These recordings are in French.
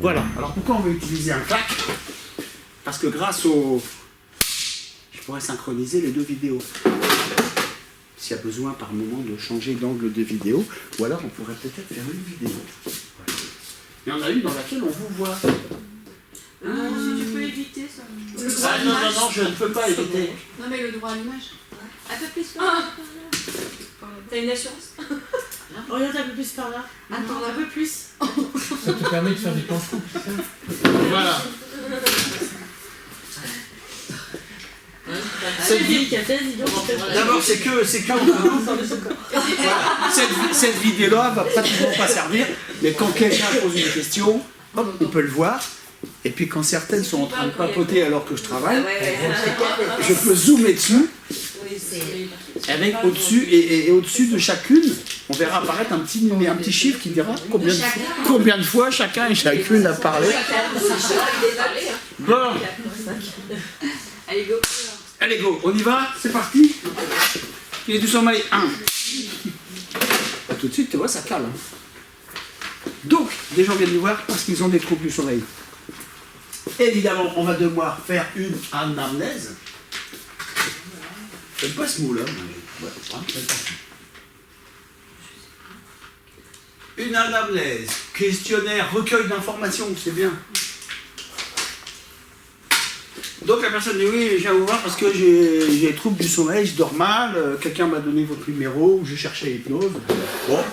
Voilà, alors pourquoi on va utiliser un clac? Parce que grâce au... Je pourrais synchroniser les deux vidéos. S'il y a besoin par moment de changer d'angle de vidéo, ou alors on pourrait peut-être faire une vidéo. Voilà. Il y en a une dans laquelle on vous voit. Si tu peux éviter ça. Ah non, non, non, je ne peux pas éviter. Non mais le droit à l'image. Un peu plus. T'as une assurance? Oriente un peu plus par là. Attends un peu plus. Ça te permet de faire des plans fous. Voilà. D'abord, c'est que voilà. Cette vidéo-là va pratiquement pas servir, mais quand quelqu'un pose une question, hop, on peut le voir. Et puis quand certaines sont en train de papoter alors que je travaille, je peux zoomer dessus. Avec au-dessus et au-dessus de chacune, on verra apparaître un petit chiffre qui dira combien de fois chacun et chacune a parlé. Bon. Allez go, on y va, c'est parti. Il est du sommeil 1. Bah, tout de suite, tu vois, ça cale. Donc, des gens viennent nous voir parce qu'ils ont des troubles du sommeil. Évidemment, on va devoir faire une anamnèse. J'aime pas ce mot-là. Ouais, une anamnèse, questionnaire, recueil d'informations, c'est bien. Donc la personne dit oui, je viens vous voir parce que j'ai des troubles du sommeil, je dors mal, quelqu'un m'a donné votre numéro, je cherchais l'hypnose. Bon.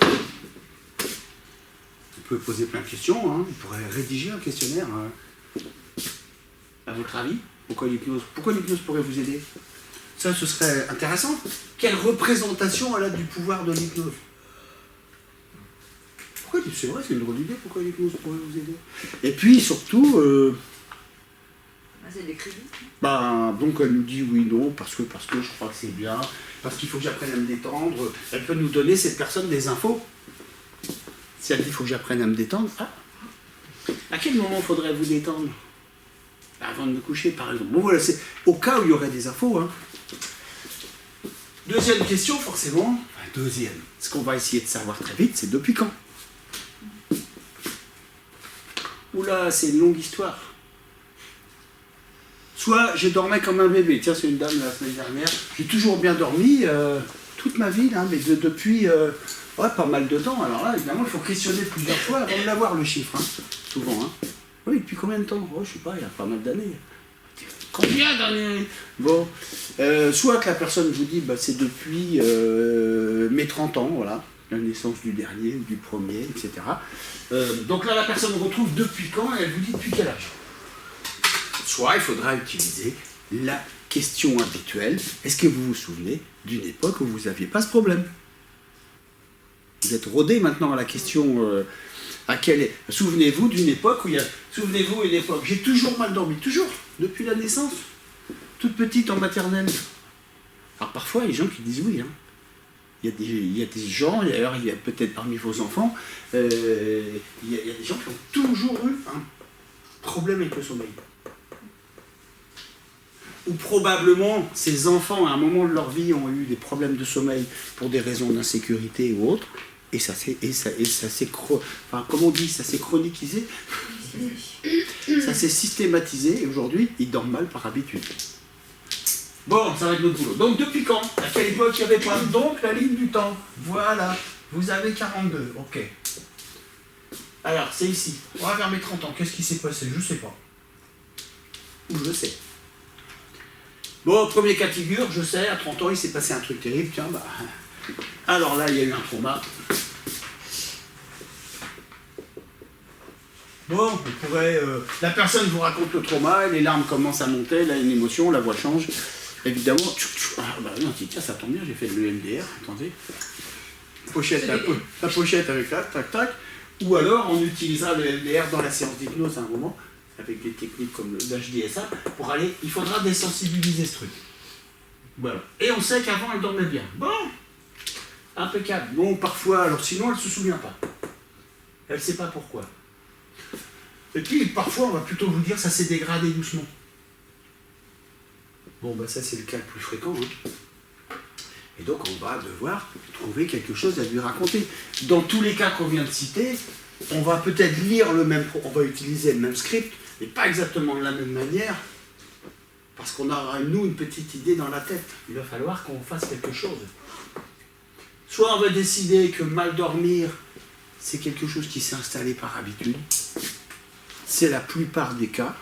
Vous pouvez poser plein de questions, hein. Vous pourrez rédiger un questionnaire. À votre avis, pourquoi l'hypnose pourrait vous aider? Ça, ce serait intéressant. Quelle représentation elle a du pouvoir de l'hypnose? C'est vrai, c'est une drôle d'idée, pourquoi l'hypnose pourrait vous aider? Et puis surtout... c'est des crédits. Donc elle nous dit oui, non, parce que je crois que c'est bien, parce qu'il faut que j'apprenne à me détendre. Elle peut nous donner, cette personne, des infos. Si elle dit il faut que j'apprenne à me détendre, à quel moment faudrait vous détendre? Avant de me coucher, par exemple. Bon voilà, c'est au cas où il y aurait des infos. Hein. Deuxième question, forcément. Deuxième. Ce qu'on va essayer de savoir très vite, c'est depuis quand? Oula, c'est une longue histoire. Soit je dormais comme un bébé. Tiens, c'est une dame la semaine dernière. J'ai toujours bien dormi, toute ma vie, là, mais depuis pas mal de temps. Alors là, évidemment, il faut questionner plusieurs fois avant de l'avoir, le chiffre. Hein, souvent. Hein. Oui, depuis combien de temps? Je sais pas, il y a pas mal d'années. Combien d'années? Bon. Soit que la personne vous dit, c'est depuis mes 30 ans, voilà. La naissance du dernier, du premier, etc. Donc là, la personne retrouve depuis quand et elle vous dit depuis quel âge. Soit il faudra utiliser la question habituelle. Est-ce que vous vous souvenez d'une époque où vous n'aviez pas ce problème? Vous êtes rodé maintenant à la question souvenez-vous d'une époque où il y a... Souvenez-vous une époque, j'ai toujours mal dormi, toujours, depuis la naissance, toute petite en maternelle. Alors parfois, il y a des gens qui disent oui. Hein. Il y a des gens, d'ailleurs il y a peut-être parmi vos enfants, il y a des gens qui ont toujours eu un problème avec le sommeil. Ou probablement ces enfants, à un moment de leur vie, ont eu des problèmes de sommeil pour des raisons d'insécurité ou autres, et ça s'est chroniquisé, ça s'est systématisé, et aujourd'hui, ils dorment mal par habitude. Bon, ça va être notre boulot. Donc depuis quand? À quelle époque il n'y avait pas? Donc la ligne du temps. Voilà, vous avez 42, ok. Alors, c'est ici. On va vers mes 30 ans. Qu'est-ce qui s'est passé? Je ne sais pas. Ou je sais. Bon, premier cas de figure, je sais, à 30 ans, il s'est passé un truc terrible, tiens, alors là, il y a eu un trauma. Bon, on pourrait... la personne vous raconte le trauma, les larmes commencent à monter, là, une émotion, la voix change. Évidemment, non, tiens, ça tombe bien, j'ai fait de l'EMDR, attendez. La pochette avec là, tac, tac. Ou alors, on utilisera le EMDR dans la séance d'hypnose à un moment, avec des techniques comme l'HDSA, pour aller, il faudra désensibiliser ce truc. Voilà. Et on sait qu'avant, elle dormait bien. Bon, impeccable. Bon, parfois, alors sinon, elle ne se souvient pas. Elle ne sait pas pourquoi. Et puis, parfois, on va plutôt vous dire, ça s'est dégradé doucement. Bon, ça, c'est le cas le plus fréquent. Hein. Et donc on va devoir trouver quelque chose à lui raconter. Dans tous les cas qu'on vient de citer, on va peut-être lire on va utiliser le même script, mais pas exactement de la même manière, parce qu'on aura, nous, une petite idée dans la tête. Il va falloir qu'on fasse quelque chose. Soit on va décider que mal dormir, c'est quelque chose qui s'est installé par habitude. C'est la plupart des cas.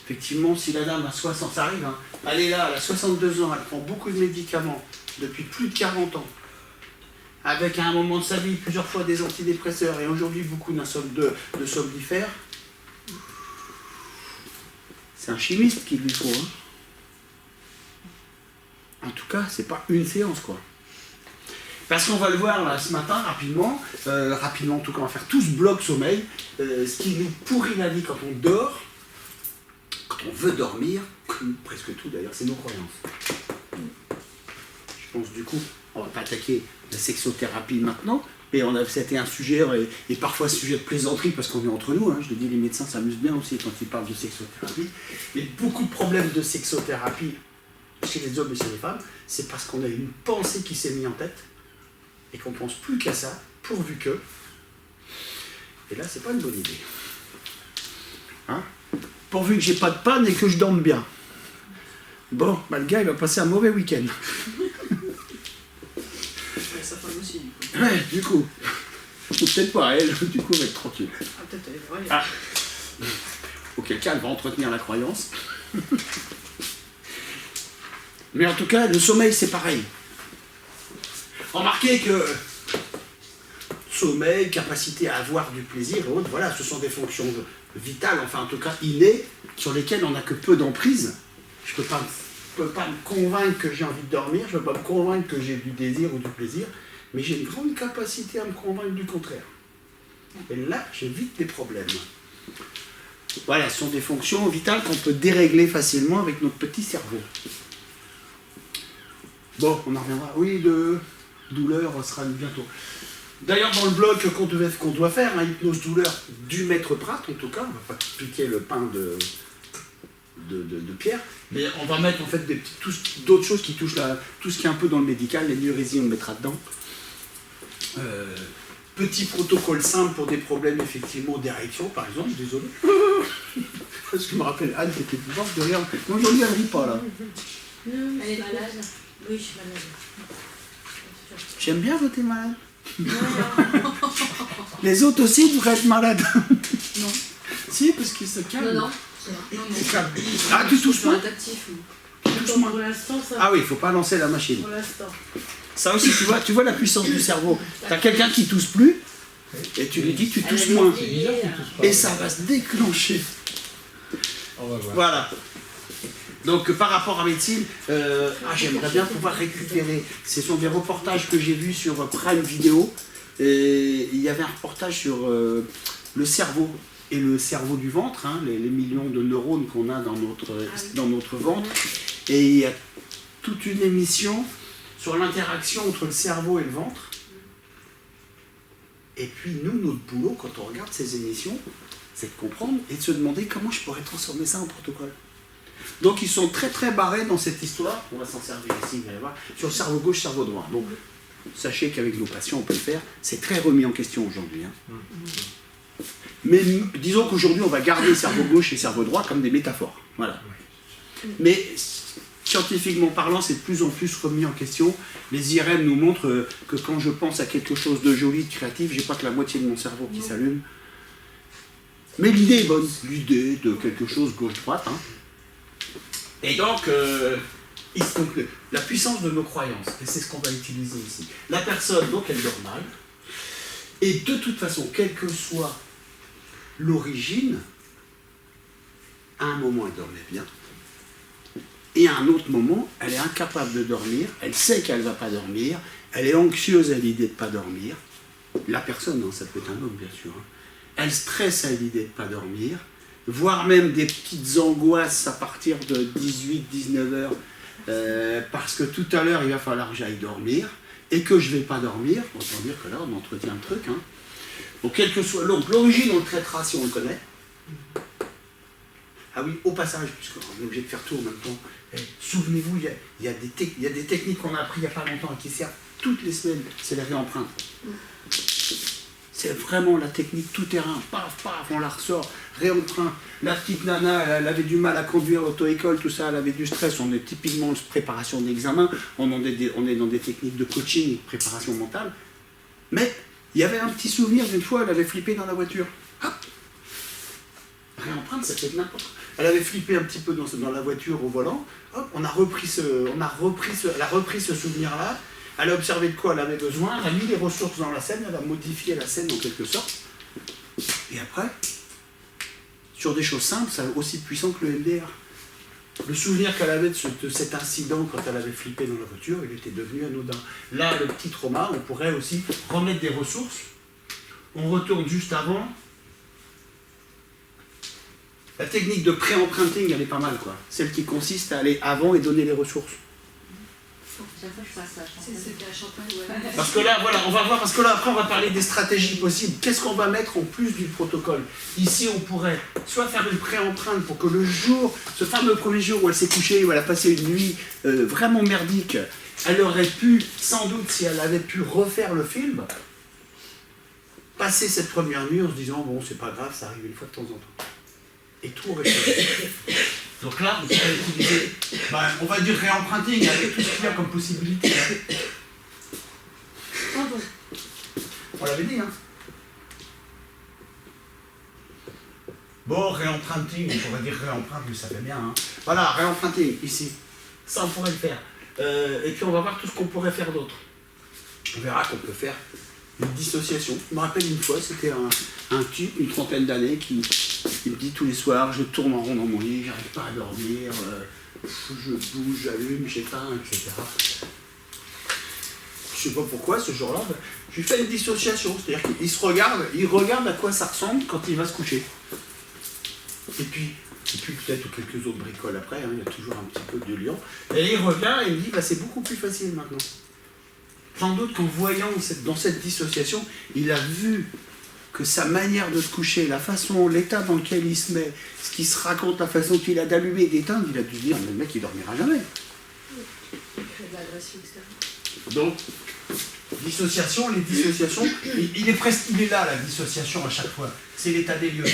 Effectivement, si la dame a 60, ça arrive, hein, elle est là, elle a 62 ans, elle prend beaucoup de médicaments depuis plus de 40 ans, avec à un moment de sa vie plusieurs fois des antidépresseurs et aujourd'hui beaucoup de somnifères, c'est un chimiste qu'il lui faut. Hein. En tout cas, c'est pas une séance, quoi. Parce qu'on va le voir là ce matin, rapidement en tout cas, on va faire tout ce bloc sommeil, ce qui nous pourrit la vie quand on dort, quand on veut dormir, comme presque tout d'ailleurs, c'est nos croyances. Je pense du coup, on va pas attaquer la sexothérapie maintenant, mais c'était un sujet, et parfois sujet de plaisanterie parce qu'on est entre nous, hein, je le dis, les médecins s'amusent bien aussi quand ils parlent de sexothérapie, mais beaucoup de problèmes de sexothérapie chez les hommes et chez les femmes, c'est parce qu'on a une pensée qui s'est mise en tête, et qu'on pense plus qu'à ça, pourvu que... Et là, c'est pas une bonne idée. Hein? Pourvu que j'ai pas de panne et que je dorme bien. Bon, bah, le gars, il va passer un mauvais week-end. Sa femme aussi, du coup. Ouais, du coup. Peut-être pas elle, du coup, elle va être tranquille. Ah, peut-être elle va aller. Ah. Auquel cas, elle va entretenir la croyance. Mais en tout cas, le sommeil, c'est pareil. Remarquez que sommeil, capacité à avoir du plaisir et autres, voilà, ce sont des fonctions vitales, enfin en tout cas innées, sur lesquelles on n'a que peu d'emprise. Je ne peux pas me convaincre que j'ai envie de dormir, je ne peux pas me convaincre que j'ai du désir ou du plaisir, mais j'ai une grande capacité à me convaincre du contraire. Et là, j'évite des problèmes. Voilà, ce sont des fonctions vitales qu'on peut dérégler facilement avec notre petit cerveau. Bon, on en reviendra. Oui, de douleur sera bientôt. D'ailleurs, dans le blog qu'on doit faire, hypnose douleur du maître Pratt, en tout cas, on ne va pas piquer le pain de Pierre, mais on va mettre en fait d'autres choses qui touchent tout ce qui est un peu dans le médical, l'énurésie, on le mettra dedans. Petit protocole simple pour des problèmes effectivement d'érection, par exemple, désolé. Parce que je me rappelle Anne qui était plus forte de rire. Non, aujourd'hui elle ne rit pas là. Elle est malade. Oui, je suis malade. J'aime bien voter malade. Les autres aussi devraient être malades. Non. Si, parce qu'ils se calment. Non. C'est calme. Ah, tu touches moins. Pour l'instant, ça. Ah oui, il ne faut pas lancer la machine. Pour l'instant. Ça aussi, tu vois la puissance du cerveau. Tu as quelqu'un qui tousse plus, et tu lui dis tu tousses moins. C'est bizarre qu'il tousse pas. Et ça va se déclencher. On va voir. Voilà. Donc par rapport à médecine, j'aimerais bien pouvoir récupérer. Ce sont des reportages que j'ai vus sur Prime Video. Et il y avait un reportage sur le cerveau et le cerveau du ventre, hein, les millions de neurones qu'on a dans notre ventre. Et il y a toute une émission sur l'interaction entre le cerveau et le ventre. Et puis nous, notre boulot, quand on regarde ces émissions, c'est de comprendre et de se demander comment je pourrais transformer ça en protocole. Donc ils sont très très barrés dans cette histoire, on va s'en servir ici, vous allez voir, sur le cerveau gauche, cerveau droit. Donc sachez qu'avec nos patients on peut le faire, c'est très remis en question aujourd'hui. Hein. Mais disons qu'aujourd'hui on va garder cerveau gauche et cerveau droit comme des métaphores. Voilà. Mais scientifiquement parlant, c'est de plus en plus remis en question. Les IRM nous montrent que quand je pense à quelque chose de joli, de créatif, j'ai pas que la moitié de mon cerveau qui s'allume. Mais l'idée est bonne, l'idée de quelque chose gauche-droite. Hein. Et donc, la puissance de nos croyances, et c'est ce qu'on va utiliser ici. La personne, donc, elle dort mal, et de toute façon, quelle que soit l'origine, à un moment, elle dormait bien, et à un autre moment, elle est incapable de dormir, elle sait qu'elle ne va pas dormir, elle est anxieuse à l'idée de ne pas dormir. La personne, hein, ça peut être un homme, bien sûr, hein. Elle stresse à l'idée de ne pas dormir, voire même des petites angoisses à partir de 18-19 heures, parce que tout à l'heure il va falloir que j'aille dormir, et que je ne vais pas dormir, autant dire que là on entretient le truc. Hein. Donc quel que soit l'origine, on le traitera si on le connaît. Ah oui, au passage, puisqu'on est obligé de faire tout en même temps, souvenez-vous, il y a des techniques qu'on a appris il n'y a pas longtemps et qui servent toutes les semaines, c'est la réempreinte. C'est vraiment la technique tout-terrain, paf, paf, on la ressort, réemprunt. La petite nana, elle avait du mal à conduire l'auto-école, tout ça, elle avait du stress, on est typiquement en préparation d'examen, on est dans des techniques de coaching, préparation mentale, mais il y avait un petit souvenir d'une fois, elle avait flippé dans la voiture. Hop. Réempreinte, ça fait n'importe quoi. Elle avait flippé un petit peu dans la voiture au volant, hop, elle a repris ce souvenir-là. Elle a observé de quoi elle avait besoin, elle a mis les ressources dans la scène, elle a modifié la scène en quelque sorte. Et après, sur des choses simples, c'est aussi puissant que le MDR. Le souvenir qu'elle avait de cet incident quand elle avait flippé dans la voiture, il était devenu anodin. Là, le petit trauma, on pourrait aussi remettre des ressources. On retourne juste avant. La technique de pré-emprunting, elle est pas mal, quoi. Celle qui consiste à aller avant et donner les ressources. Chaque fois, je fasse ça. C'est ce qu'à Champagne, ouais. Parce que là, voilà, on va voir, parce que là, après, on va parler des stratégies possibles. Qu'est-ce qu'on va mettre en plus du protocole? Ici, on pourrait soit faire une pré-empreinte pour que le jour, ce fameux premier jour où elle s'est couchée, où elle a passé une nuit vraiment merdique, elle aurait pu, sans doute, si elle avait pu refaire le film, passer cette première nuit en se disant, bon, c'est pas grave, ça arrive une fois de temps en temps. Et tout aurait changé. Donc là, vous pouvez utiliser, on va dire réemprunting avec tout ce qu'il y a comme possibilité. Pardon. On l'avait dit, hein. Bon, réemprunting, on pourrait dire réemprunte, mais ça fait bien, hein. Voilà, réemprunting, ici. Ça, on pourrait le faire. Et puis, on va voir tout ce qu'on pourrait faire d'autre. On verra qu'on peut faire une dissociation. Je me rappelle une fois, c'était un type, une trentaine d'années, qui me dit tous les soirs, je tourne en rond dans mon lit, j'arrive pas à dormir, je bouge, j'allume, j'éteins, etc. Je sais pas pourquoi, ce jour-là, je lui fais une dissociation, c'est-à-dire qu'il se regarde, il regarde à quoi ça ressemble quand il va se coucher. Et puis peut-être quelques autres bricoles après, hein, il y a toujours un petit peu de lion. Et il revient et il me dit, c'est beaucoup plus facile maintenant. Sans doute qu'en voyant dans cette dissociation, il a vu que sa manière de se coucher, la façon, l'état dans lequel il se met, ce qu'il se raconte, la façon qu'il a d'allumer et d'éteindre, il a dû se dire, mais le mec, il dormira jamais. Il crée de l'agression externe. Donc, dissociation, les dissociations, il est là, la dissociation, à chaque fois. C'est l'état des lieux.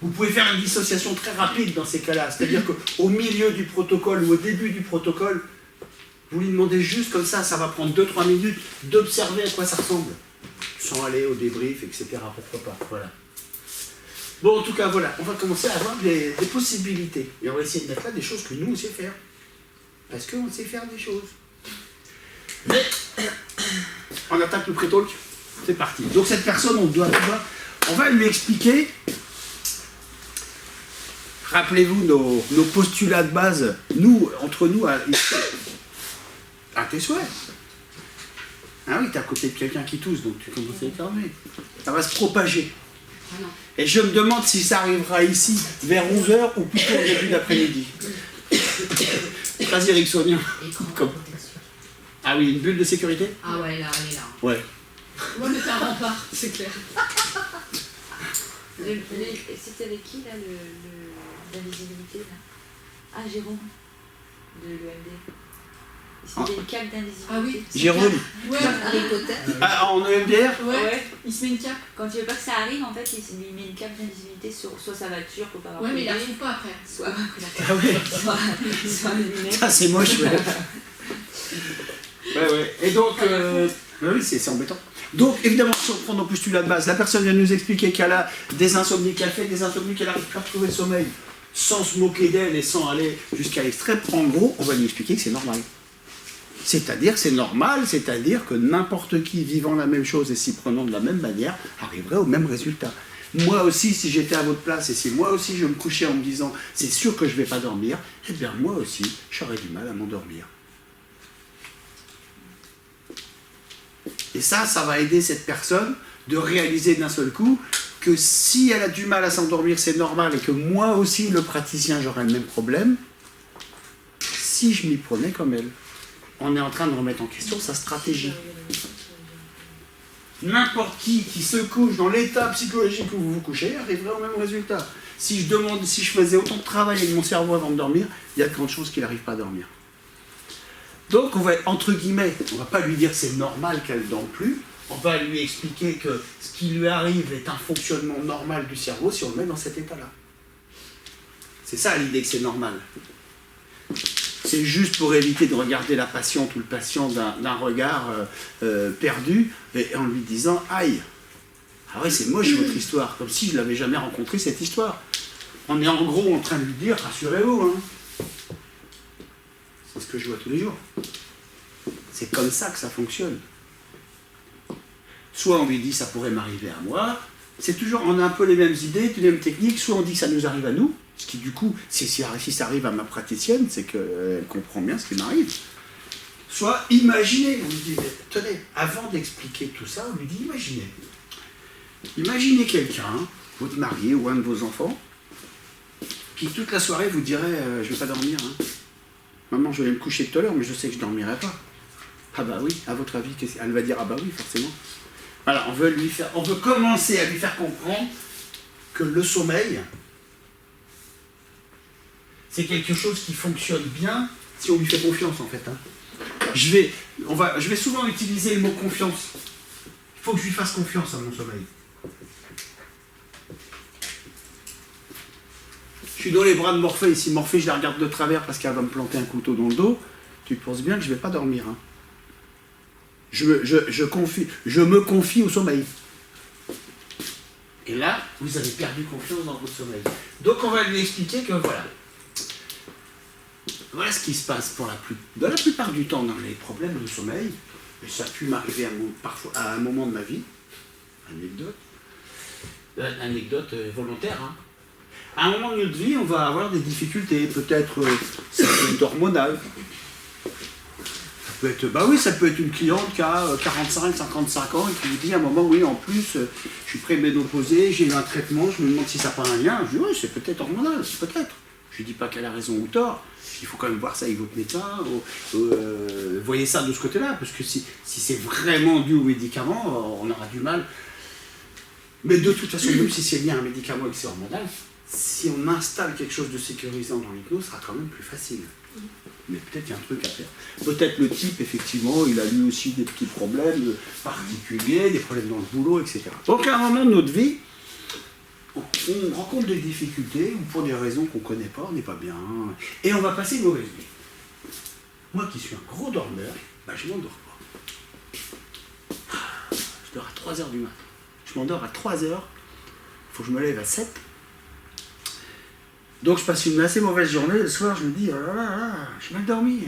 Vous pouvez faire une dissociation très rapide dans ces cas-là. C'est-à-dire qu'au milieu du protocole ou au début du protocole, vous lui demandez juste comme ça va prendre 2-3 minutes d'observer à quoi ça ressemble. Sans aller au débrief, etc. Pourquoi pas, voilà. Bon, en tout cas, voilà, on va commencer à avoir des possibilités. Et on va essayer de mettre là des choses que nous, on sait faire. Parce qu'on sait faire des choses. Mais, on attaque le pré-talk. C'est parti. Donc cette personne, on va lui expliquer. Rappelez-vous nos postulats de base, entre nous, à tes souhaits. Ah oui, t'es à côté de quelqu'un qui tousse, donc tu commences à éternuer. Ça va se propager. Ah non. Et je me demande si ça arrivera ici, vers 11h ou plutôt au début d'après-midi. Vas-y, Ericksonien. Écran de Comme- protection. Ah oui, une bulle de sécurité? Ah ouais, là, elle est là. Ouais. Moi, mais c'est un rempart, c'est clair. C'était avec qui, là, l'invisibilité, là? Ah, Jérôme, de l'EMD. C'était une cape d'invisibilité. Ah oui. Jérôme. Ouais, Harry Potter. Ah, en EMDR? ouais, il se met une cape. Quand tu veux pas que ça arrive, en fait, il lui met une cape d'invisibilité sur soit sa voiture pour pas avoir Ouais, mais il la coupé, retrouve pas après. soit la Ah ouais. soit lui-même. Ça, c'est moche, ouais. Ouais. Et donc, oui, c'est embêtant. Donc, évidemment, si on prend nos postulats de base, la personne vient nous expliquer qu'elle a des insomnies, qu'elle fait des insomnies, qu'elle n'arrive pas à retrouver le sommeil, sans se moquer d'elle et sans aller jusqu'à l'extrême. En gros, on va lui expliquer que c'est normal. C'est-à-dire, c'est normal, c'est-à-dire que n'importe qui vivant la même chose et s'y prenant de la même manière arriverait au même résultat. Moi aussi, si j'étais à votre place et si moi aussi je me couchais en me disant c'est sûr que je ne vais pas dormir, eh bien moi aussi, j'aurais du mal à m'endormir. Et ça va aider cette personne de réaliser d'un seul coup que si elle a du mal à s'endormir, c'est normal et que moi aussi, le praticien, j'aurais le même problème si je m'y prenais comme elle. On est en train de remettre en question sa stratégie. n'importe qui se couche dans l'état psychologique où vous vous couchez arriverait au même résultat. Si je faisais autant de travail avec mon cerveau avant de dormir, il y a de grandes chances qu'il n'arrive pas à dormir. Donc on va, entre guillemets, on ne va pas lui dire c'est normal qu'elle ne dorme plus, on va lui expliquer que ce qui lui arrive est un fonctionnement normal du cerveau si on le met dans cet état-là. C'est ça l'idée que c'est normal. C'est juste pour éviter de regarder la patiente ou le patient d'un regard perdu et en lui disant « Aïe, ah ouais, c'est moche votre histoire », comme si je ne l'avais jamais rencontré cette histoire. On est en gros en train de lui dire « Rassurez-vous, hein. » C'est ce que je vois tous les jours. C'est comme ça que ça fonctionne. Soit on lui dit « Ça pourrait m'arriver à moi », c'est toujours, on a un peu les mêmes idées, les mêmes techniques, soit on dit que ça nous arrive à nous, ce qui du coup, si ça arrive à ma praticienne, c'est qu'elle comprend bien ce qui m'arrive. Soit imaginez, on lui dit, tenez, avant d'expliquer tout ça, on lui dit imaginez. Imaginez quelqu'un, votre mari ou un de vos enfants, qui toute la soirée vous dirait je ne vais pas dormir. Hein. Maman, je vais me coucher tout à l'heure, mais je sais que je ne dormirai pas. Ah bah oui, à votre avis, elle va dire ah bah oui, forcément. Voilà, on veut commencer à lui faire comprendre que le sommeil, c'est quelque chose qui fonctionne bien si on lui fait confiance en fait. Hein. Je vais souvent utiliser le mot confiance. Il faut que je lui fasse confiance à mon sommeil. Je suis dans les bras de Morphée, et si Morphée je la regarde de travers parce qu'elle va me planter un couteau dans le dos, tu penses bien que je ne vais pas dormir. Hein. Je me confie au sommeil. Et là, vous avez perdu confiance dans votre sommeil. Donc on va lui expliquer que voilà ce qui se passe dans la plupart du temps dans les problèmes de sommeil, et ça a pu m'arriver parfois à un moment de ma vie, anecdote volontaire, hein. À un moment de notre vie, on va avoir des difficultés, peut-être ça peut être hormonal. Ça peut être une cliente qui a 45, 55 ans et qui vous dit à un moment, oui, en plus, je suis préménopausée, j'ai eu un traitement, je me demande si ça n'a pas un lien. Je dis, oui, c'est peut-être hormonal, peut-être. Je ne dis pas qu'elle a raison ou tort, il faut quand même voir ça avec votre médecin, voyez ça de ce côté-là, parce que si c'est vraiment dû au médicament, on aura du mal. Mais de toute façon, même si c'est lié à un médicament et que c'est hormonal, si on installe quelque chose de sécurisant dans l'hypnose, ce sera quand même plus facile. Mais peut-être qu'il y a un truc à faire. Peut-être le type, effectivement, il a lui aussi des petits problèmes particuliers, des problèmes dans le boulot, etc. Donc à un moment de notre vie, on rencontre des difficultés, ou pour des raisons qu'on ne connaît pas, on n'est pas bien, et on va passer une mauvaise nuit. Moi qui suis un gros dormeur, je ne m'endors pas. Je dors à 3h du matin. Je m'endors à 3h, il faut que je me lève à 7. Donc je passe une assez mauvaise journée, le soir je me dis, oh là là là, j'ai mal dormi,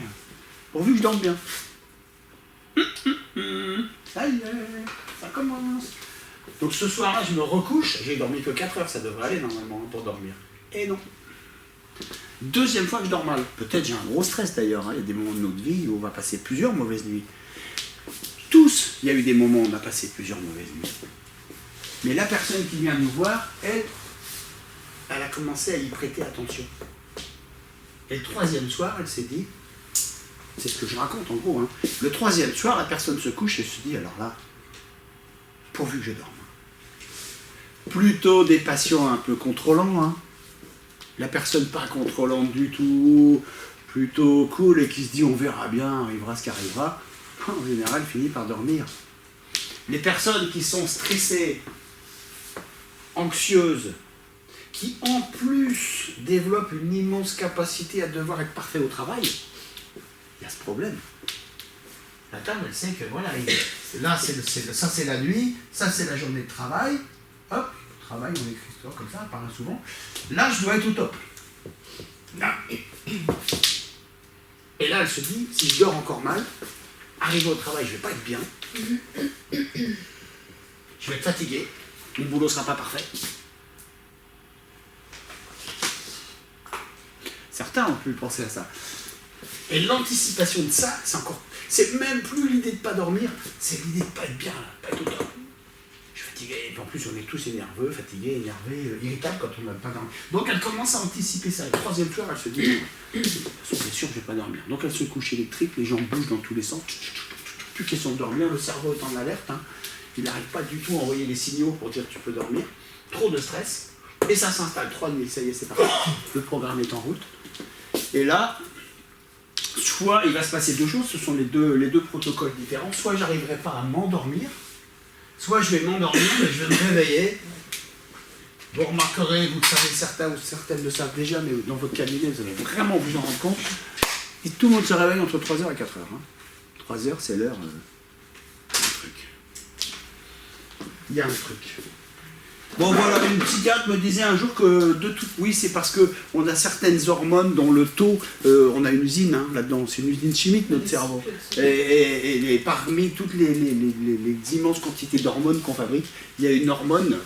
pourvu que je dorme bien. Ça y est, ça commence. Donc ce soir-là, je me recouche, j'ai dormi que 4 heures, ça devrait aller normalement pour dormir. Et non. Deuxième fois que je dors mal. Peut-être j'ai un gros stress d'ailleurs, hein. Il y a des moments de notre vie où on va passer plusieurs mauvaises nuits. Tous, il y a eu des moments où on a passé plusieurs mauvaises nuits. Mais la personne qui vient nous voir, elle a commencé à y prêter attention. Et le troisième soir, elle s'est dit, c'est ce que je raconte en gros, hein. Le troisième soir, la personne se couche et se dit, alors là, pourvu que je dorme. Plutôt des patients un peu contrôlants, hein. La personne pas contrôlante du tout, plutôt cool et qui se dit on verra bien, arrivera ce qui arrivera, en général finit par dormir. Les personnes qui sont stressées, anxieuses, qui en plus développent une immense capacité à devoir être parfait au travail, il y a ce problème. La table, elle sait que voilà, là, ça c'est la nuit, ça c'est la journée de travail. Hop, travail, on écrit ça comme ça, ça parle souvent. Là, je dois être au top. Là. Et là, elle se dit, si je dors encore mal, arrivé au travail, je ne vais pas être bien. Je vais être fatigué. Mon boulot ne sera pas parfait. Certains ont pu penser à ça. Et l'anticipation de ça, c'est même plus l'idée de ne pas dormir, c'est l'idée de ne pas être bien, pas être au top. Je suis fatigué, et en plus on est tous nerveux, fatigués, énervés, irritables quand on n'a pas dormi. Donc elle commence à anticiper ça. Le troisième soir, elle se dit, de toute façon, bien sûr, je ne vais pas dormir. Donc elle se couche électrique, les jambes bougent dans tous les sens, plus question de dormir, le cerveau est en alerte, hein. il n'arrive pas du tout à envoyer les signaux pour dire tu peux dormir. Trop de stress. Et ça s'installe. 3 nuits, ça y est, c'est parti. Le programme est en route. Et là, soit il va se passer deux choses, ce sont les deux protocoles différents. Soit j'arriverai pas à m'endormir, soit je vais m'endormir et je vais me réveiller. Vous remarquerez, vous le savez, certains ou certaines le savent déjà, mais dans votre cabinet, vous allez vraiment vous en rendre compte. Et tout le monde se réveille entre 3h et 4h. 3h, c'est l'heure. Il y a un truc. Bon voilà, une psychiatre me disait un jour que de tout, oui c'est parce que on a certaines hormones dont le taux, on a une usine là-dedans, c'est une usine chimique notre cerveau. Et parmi toutes les immenses quantités d'hormones qu'on fabrique, il y a une hormone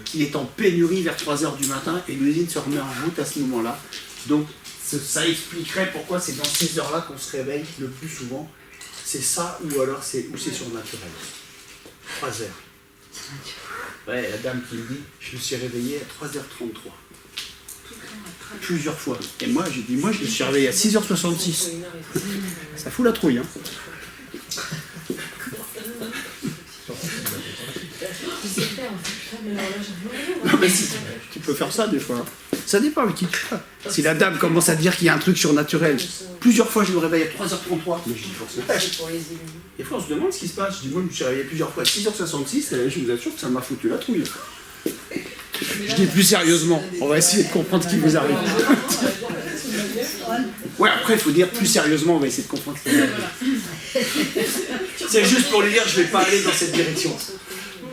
qui est en pénurie vers 3h du matin et l'usine se remet en route à ce moment-là. Donc ça expliquerait pourquoi c'est dans ces heures-là qu'on se réveille le plus souvent. C'est ça ou alors c'est surnaturel. 3h. Ouais, la dame qui me dit, je me suis réveillé à 3h33. Plusieurs fois. Et moi, j'ai dit, moi, je me suis réveillé à 6h66. Ça fout la trouille, hein. Non, mais si, tu peux faire ça des fois. Ça dépend avec qui tu parles. Si la dame commence à dire qu'il y a un truc surnaturel, plusieurs fois je me réveille à 3h33, mais je dis forcément. Des fois on se demande ce qui se passe. Je dis moi je me suis réveillé plusieurs fois à 6h66, et je vous assure que ça m'a foutu la trouille. Je dis plus sérieusement, on va essayer de comprendre ce qui vous arrive. Ouais, après il faut dire plus sérieusement, on va essayer de comprendre ce qui vous arrive. C'est juste pour lui dire je vais pas aller dans cette direction.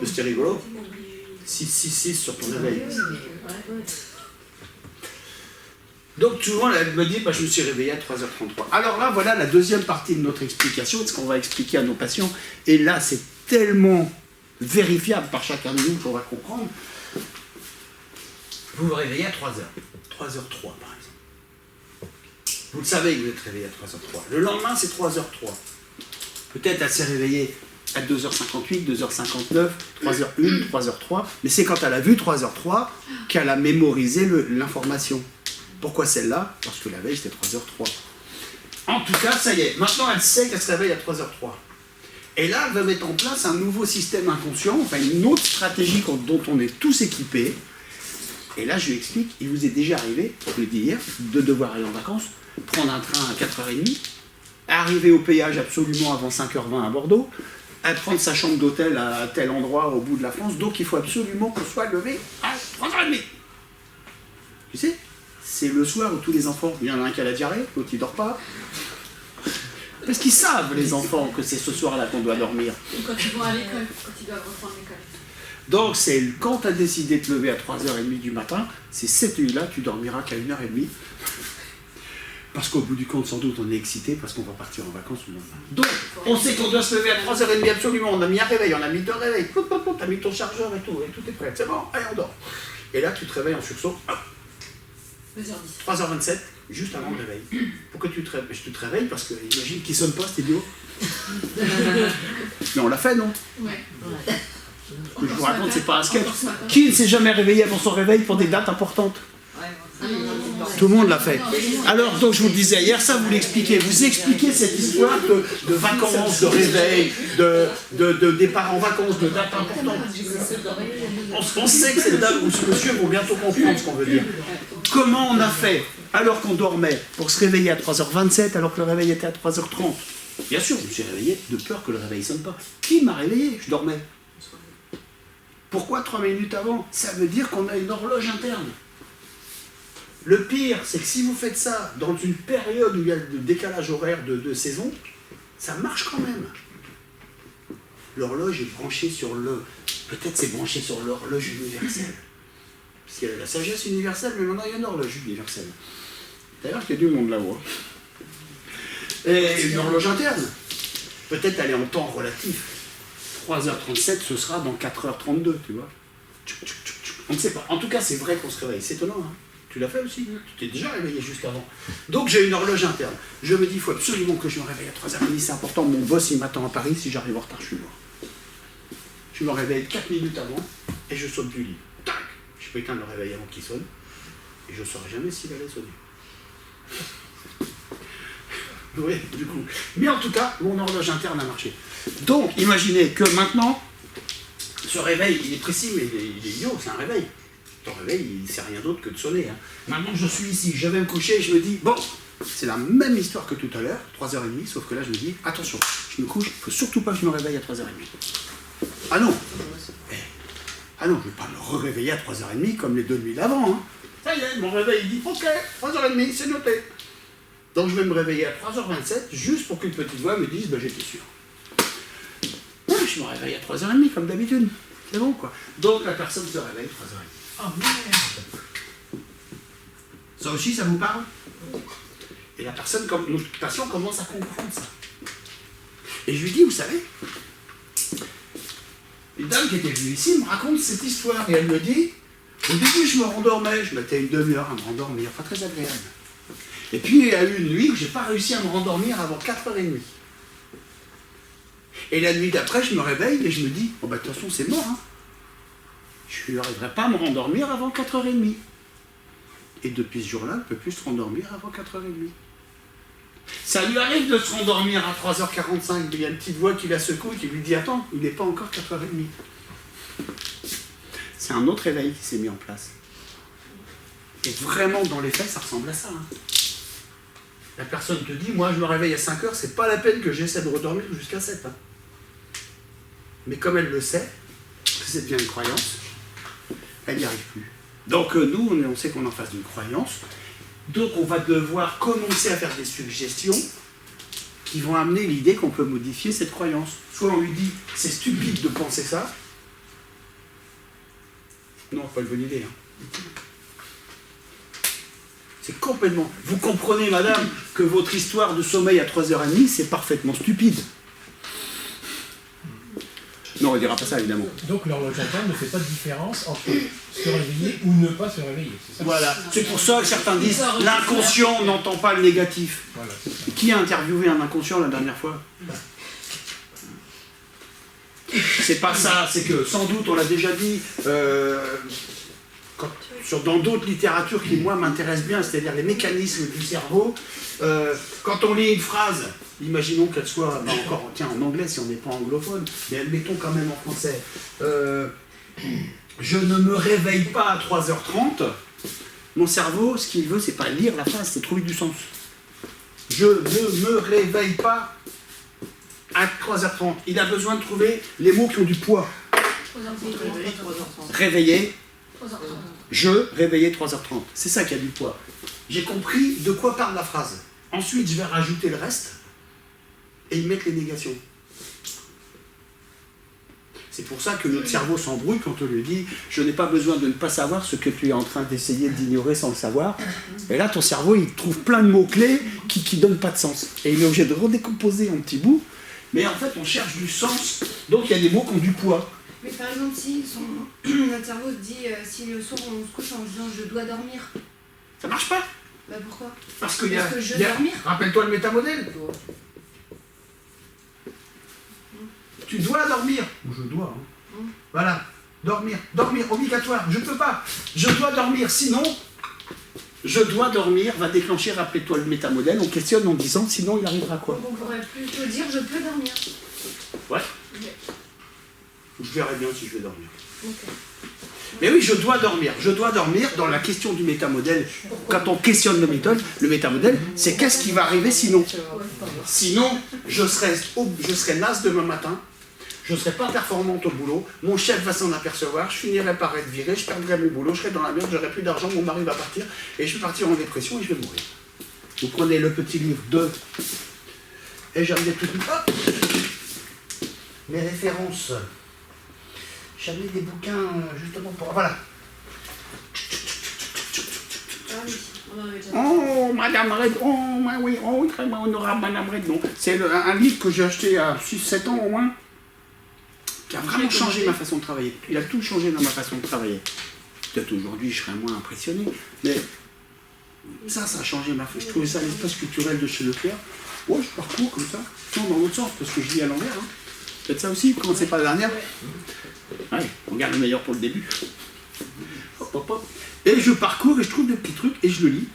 C'était rigolo. 6 sur ton réveil. Donc tout le monde elle me dit bah, je me suis réveillé à 3h33. Alors là voilà la deuxième partie de notre explication, de ce qu'on va expliquer à nos patients. Et là c'est tellement vérifiable par chacun de nous qu'on va comprendre. Vous vous réveillez à 3h. 3h03 par exemple. Vous le savez que vous êtes réveillé à 3h03. Le lendemain c'est 3h03. Peut-être elle s'est réveillée à 2h58, 2h59, 3h01, 3h03. Mais c'est quand elle a vu 3h03 qu'elle a mémorisé l'information. Pourquoi celle-là? Parce que la veille, c'était 3h03. En tout cas, ça y est. Maintenant, elle sait qu'elle se réveille à 3h03. Et là, elle va mettre en place un nouveau système inconscient, enfin une autre stratégie dont on est tous équipés. Et là, je lui explique, il vous est déjà arrivé, je l'ai dit hier, de devoir aller en vacances, prendre un train à 4h30, arriver au péage absolument avant 5h20 à Bordeaux, à prendre sa chambre d'hôtel à tel endroit au bout de la France. Donc, il faut absolument qu'on soit levé à 3h30. Tu sais? C'est le soir où tous les enfants, il y en a un qui a la diarrhée, l'autre il dort pas. Parce qu'ils savent, les enfants, que c'est ce soir-là qu'on doit dormir. Ou quand ils vont à l'école, quand ils doivent reprendre l'école. Donc c'est quand tu as décidé de te lever à 3h30 du matin, c'est cette nuit-là, tu dormiras qu'à 1h30. Parce qu'au bout du compte, sans doute, on est excité parce qu'on va partir en vacances le lendemain. Donc, on sait qu'on doit se lever à 3h30 absolument. On a mis un réveil, on a mis deux réveils. Tu as mis ton chargeur et tout est prêt. C'est bon, allez, on dort. Et là, tu te réveilles en sursaut. 3h27, juste avant le réveil. Pourquoi tu te réveilles? Je te réveille parce que, imagine qu'il sonne pas, cet idiot. Mais on l'a fait, non? Ouais. Je vous raconte, c'est pas un sketch. Qui ne s'est jamais réveillé avant son réveil pour des dates importantes? Tout le monde l'a fait. Alors, donc je vous le disais hier, ça vous l'expliquez. Vous expliquez cette histoire de vacances, de réveil, de départ en vacances, de dates importantes. On sait que cette dame ou ce monsieur vont bientôt comprendre ce qu'on veut dire. Comment on a fait alors qu'on dormait pour se réveiller à 3h27 alors que le réveil était à 3h30? Bien sûr, je me suis réveillé de peur que le réveil ne sonne pas. Qui m'a réveillé? Je dormais. Pourquoi 3 minutes avant? Ça veut dire qu'on a une horloge interne. Le pire, c'est que si vous faites ça dans une période où il y a le décalage horaire de saison, ça marche quand même. L'horloge est branchée sur le... Peut-être c'est branché sur l'horloge universelle. Parce qu'il y a la sagesse universelle, mais maintenant il y a une horloge universelle. D'ailleurs, il y a du monde là-haut. Et une horloge interne. Peut-être elle est en temps relatif. 3h37, ce sera dans 4h32, tu vois. On ne sait pas. En tout cas, c'est vrai qu'on se réveille. C'est étonnant, hein. Tu l'as fait aussi? Tu t'es déjà réveillé juste avant. Donc j'ai une horloge interne. Je me dis, il faut absolument que je me réveille à 3h30, c'est important. Mon boss, il m'attend à Paris. Si j'arrive en retard, je suis mort. Je me réveille 4 minutes avant et je saute du lit. Tac! Je peux éteindre le réveil avant qu'il sonne. Et je ne saurai jamais s'il allait sonner. Oui, du coup. Mais en tout cas, mon horloge interne a marché. Donc, imaginez que maintenant, ce réveil, il est précis, mais il est idiot, c'est un réveil. Ton réveil, il ne sert rien d'autre que de sonner. Hein. Maintenant, je suis ici, je vais me coucher et je me dis, bon, c'est la même histoire que tout à l'heure, 3h30, sauf que là, je me dis, attention, je me couche, il ne faut surtout pas que je me réveille à 3h30. Ah non Ah non, je ne vais pas me réveiller à 3h30 comme les 2 nuits d'avant. Hein. Ça y est, mon réveil, il dit, ok, 3h30, c'est noté. Donc je vais me réveiller à 3h27, juste pour qu'une petite voix me dise, ben j'étais sûr. Ouais, je me réveille à 3h30, comme d'habitude. C'est bon, quoi. Donc la personne se réveille à 3h30. Oh merde! Ça aussi, ça vous parle? Et la personne, comme notre patient, commence à comprendre ça. Et je lui dis, vous savez, une dame qui était venue ici me raconte cette histoire. Et elle me dit, au début, je me rendormais, je mettais une demi-heure à me rendormir, pas très agréable. Et puis, il y a eu une nuit où je n'ai pas réussi à me rendormir avant 4h30. Et la nuit d'après, je me réveille et je me dis, oh bah de toute façon, c'est mort. Hein. Je n'arriverai pas à me rendormir avant 4h30. Et depuis ce jour-là, elle ne peut plus se rendormir avant 4h30. Ça lui arrive de se rendormir à 3h45, mais il y a une petite voix qui la secoue et qui lui dit, attends, il n'est pas encore 4h30. C'est un autre réveil qui s'est mis en place. Et vraiment, dans les faits, ça ressemble à ça. Hein. La personne te dit, moi je me réveille à 5h, c'est pas la peine que j'essaie de redormir jusqu'à 7. Hein. Mais comme elle le sait, que c'est bien une croyance, elle n'y arrive plus. Donc nous, on sait qu'on est en face d'une croyance, donc on va devoir commencer à faire des suggestions qui vont amener l'idée qu'on peut modifier cette croyance. Soit on lui dit, c'est stupide de penser ça. Non, pas une bonne idée. Hein. C'est complètement... Vous comprenez, madame, que votre histoire de sommeil à 3h30, c'est parfaitement stupide. Non, on ne dira pas ça, évidemment. Donc l'horloge interne ne fait pas de différence entre se réveiller ou ne pas se réveiller, c'est ça? Voilà. C'est pour ça que certains disent, l'inconscient n'entend pas le négatif. Voilà, c'est ça. Qui a interviewé un inconscient la dernière fois? C'est pas ça, c'est que, sans doute, on l'a déjà dit, dans d'autres littératures qui, moi, m'intéressent bien, c'est-à-dire les mécanismes du cerveau, quand on lit une phrase, imaginons qu'elle soit, encore, tiens, en anglais si on n'est pas anglophone, mais admettons quand même en français, je ne me réveille pas à 3h30, mon cerveau, ce qu'il veut, c'est pas lire la phrase, c'est trouver du sens. Je ne me réveille pas à 3h30. Il a besoin de trouver les mots qui ont du poids. Réveiller. Je réveillais 3h30. C'est ça qui a du poids. J'ai compris de quoi parle la phrase. Ensuite, je vais rajouter le reste et y mettre les négations. C'est pour ça que notre cerveau s'embrouille quand on lui dit « Je n'ai pas besoin de ne pas savoir ce que tu es en train d'essayer d'ignorer sans le savoir. » Et là, ton cerveau, il trouve plein de mots-clés qui ne donnent pas de sens. Et il est obligé de redécomposer en petits bouts. Mais en fait, on cherche du sens. Donc, il y a des mots qui ont du poids. Mais par exemple, si notre cerveau se dit, si le soir on se couche en se disant je dois dormir, Ça marche pas. bah pourquoi? Parce qu'il y a... Parce que je dois dormir. Rappelle-toi le métamodèle. Tu dois dormir. Ou je dois. Hein. Voilà. Dormir. Dormir. Obligatoire. Je ne peux pas. Je dois dormir. Sinon, je dois dormir va déclencher, rappelle-toi le métamodèle. On questionne en disant, sinon il arrivera quoi? Donc on pourrait plutôt dire je peux dormir. Ouais. Ok. Je verrai bien si je vais dormir. Ok. Mais oui, je dois dormir. Je dois dormir dans la question du métamodèle. Quand on questionne le métamodèle, c'est qu'est-ce qui va arriver sinon? Sinon, je serai naze demain matin. Je ne serai pas performante au boulot, mon chef va s'en apercevoir, je finirai par être viré, je perdrai mon boulot, je serai dans la merde, j'aurai plus d'argent, mon mari va partir, et je vais partir en dépression et je vais mourir. Vous prenez le petit livre 2, et j'avais des trucs, hop, mes références. J'avais des bouquins justement pour... Voilà. Ah oui, on en avait déjà. Oh, Madame Red, oh, oui, oh, très honorable Madame Red, non. C'est un livre que j'ai acheté à 6-7 ans au moins, qui a vraiment changé ma façon de travailler. Il a tout changé dans ma façon de travailler. Peut-être aujourd'hui, je serais moins impressionné, mais ça a changé ma façon. Je trouvais ça l'espace culturel de chez Leclerc. Ouais, je parcours comme ça. Non, dans l'autre sens, parce que je lis à l'envers. Hein. Peut-être ça aussi, commencez pas la dernière. Allez, on garde le meilleur pour le début. Hop, hop, hop. Et je parcours et je trouve des petits trucs et je le lis.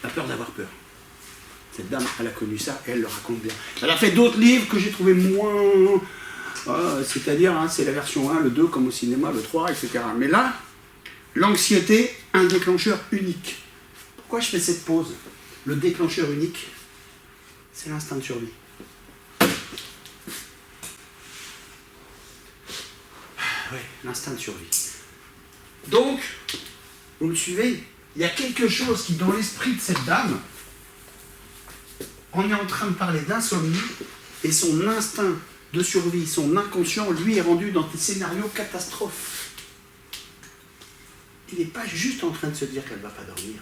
La peur d'avoir peur. Cette dame, elle a connu ça et elle le raconte bien. Elle a fait d'autres livres que j'ai trouvé moins... c'est-à-dire, hein, c'est la version 1, le 2 comme au cinéma, le 3, etc. Mais là, l'anxiété, un déclencheur unique. Pourquoi je fais cette pause? Le déclencheur unique, c'est l'instinct de survie. Oui, l'instinct de survie. Donc, vous me suivez? Il y a quelque chose qui, dans l'esprit de cette dame, on est en train de parler d'insomnie, et son instinct de survie, son inconscient, lui, est rendu dans des scénarios catastrophes. Il n'est pas juste en train de se dire qu'elle ne va pas dormir.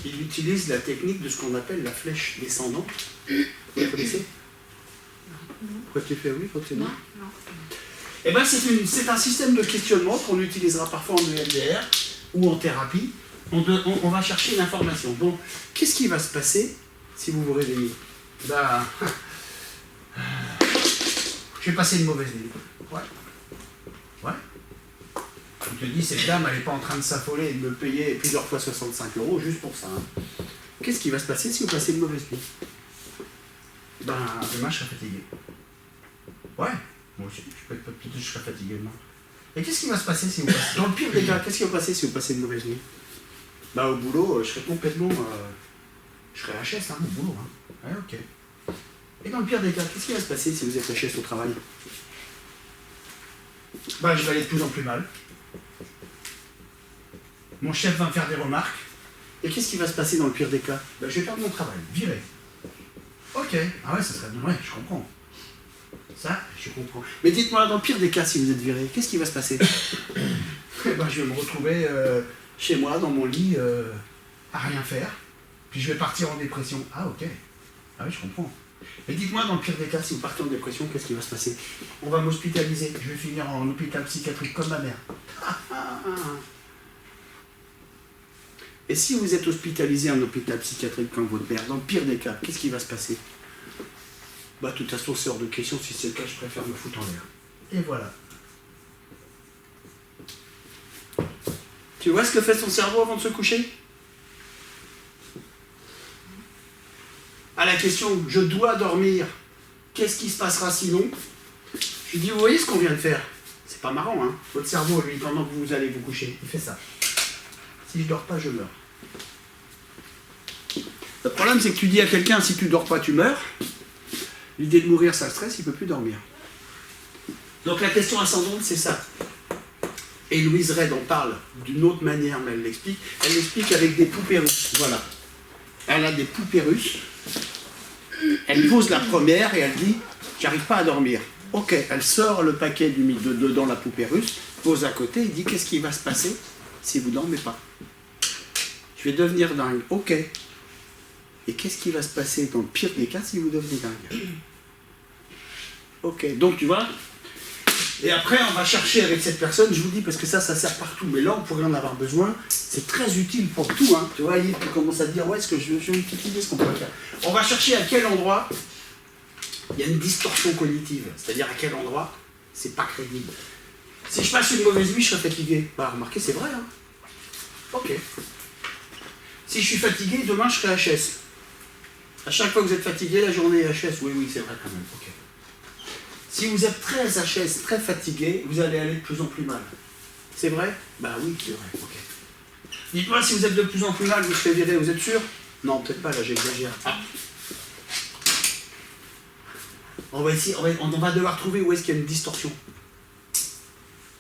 Il utilise la technique de ce qu'on appelle la flèche descendante. Vous la connaissez? Pourquoi tu fais oui quand c'est non? Non. Eh bien, c'est un système de questionnement qu'on utilisera parfois en EMDR ou en thérapie. On va chercher l'information. Donc, qu'est-ce qui va se passer si vous vous réveillez? Ben, j'ai passé une mauvaise nuit. Ouais. Je te dis, cette dame, elle n'est pas en train de s'affoler et de me payer plusieurs fois 65 € juste pour ça. Hein. Qu'est-ce qui va se passer si vous passez une mauvaise nuit? Ben, demain, je serai fatigué. Ouais. Moi, peut-être je serai fatigué demain. Et qu'est-ce qui va se passer si vous passez... Dans le pire des cas, qu'est-ce qui va passer si vous passez une mauvaise nuit? Ben, au boulot, je serai complètement... je serai HS, hein, au boulot. Hein. Ouais, ok. Et dans le pire des cas, qu'est-ce qui va se passer si vous êtes HS au travail? Ben, je vais aller de plus en plus mal. Mon chef va me faire des remarques. Et qu'est-ce qui va se passer dans le pire des cas? Ben, je vais perdre mon travail, viré. Ok. Ah ouais, ça serait bien. Ouais, je comprends. Ça, je comprends. Mais dites-moi, dans le pire des cas, si vous êtes viré, qu'est-ce qui va se passer? Ben, je vais me retrouver chez moi, dans mon lit, à rien faire. Puis je vais partir en dépression. Ah ok. Ah oui, je comprends. Mais dites-moi, dans le pire des cas, si vous partez en dépression, qu'est-ce qui va se passer? On va m'hospitaliser. Je vais finir en hôpital psychiatrique comme ma mère. Et si vous êtes hospitalisé en hôpital psychiatrique comme votre père, dans le pire des cas, qu'est-ce qui va se passer? Bah, de toute façon, c'est hors de question. Si c'est le cas, je préfère me foutre en l'air. Et voilà. Tu vois ce que fait son cerveau avant de se coucher? À la question, je dois dormir, qu'est-ce qui se passera sinon? Je lui dis, vous voyez ce qu'on vient de faire? C'est pas marrant, hein? Votre cerveau, lui, pendant que vous allez vous coucher, il fait ça. Si je dors pas, je meurs. Le problème, c'est que tu dis à quelqu'un, si tu dors pas, tu meurs. L'idée de mourir, ça le stresse, il peut plus dormir. Donc la question ascendante, c'est ça. Et Louise Red en parle d'une autre manière, mais elle l'explique. Elle l'explique avec des poupées russes. Voilà. Elle a des poupées russes. Elle pose la première et elle dit, j'arrive pas à dormir. Ok, elle sort le paquet dedans la poupée russe, pose à côté et dit, qu'est-ce qui va se passer si vous dormez pas? Je vais devenir dingue. Ok. Et qu'est-ce qui va se passer dans le pire des cas si vous devenez dingue? Ok, donc tu vois. Et après, on va chercher avec cette personne, je vous dis, parce que ça sert partout, mais là, on pourrait en avoir besoin. C'est très utile pour tout, hein. Tu vois, Yves, tu commences à te dire, ouais, est-ce que je vais utiliser ce qu'on peut faire? On va chercher à quel endroit il y a une distorsion cognitive, c'est-à-dire à quel endroit c'est pas crédible. Si je passe une mauvaise nuit, je serai fatigué. Bah, remarquez, c'est vrai, hein. Ok. Si je suis fatigué, demain, je serai HS. À chaque fois que vous êtes fatigué, la journée est HS. Oui, c'est vrai quand même. Ok. Si vous êtes très HS, très fatigué, vous allez aller de plus en plus mal. C'est vrai? Bah oui, c'est vrai. Ok. Dites-moi si vous êtes de plus en plus mal, vous serez viré, vous êtes sûr? Non, peut-être pas, là j'exagère. Ah. On va devoir trouver où est-ce qu'il y a une distorsion.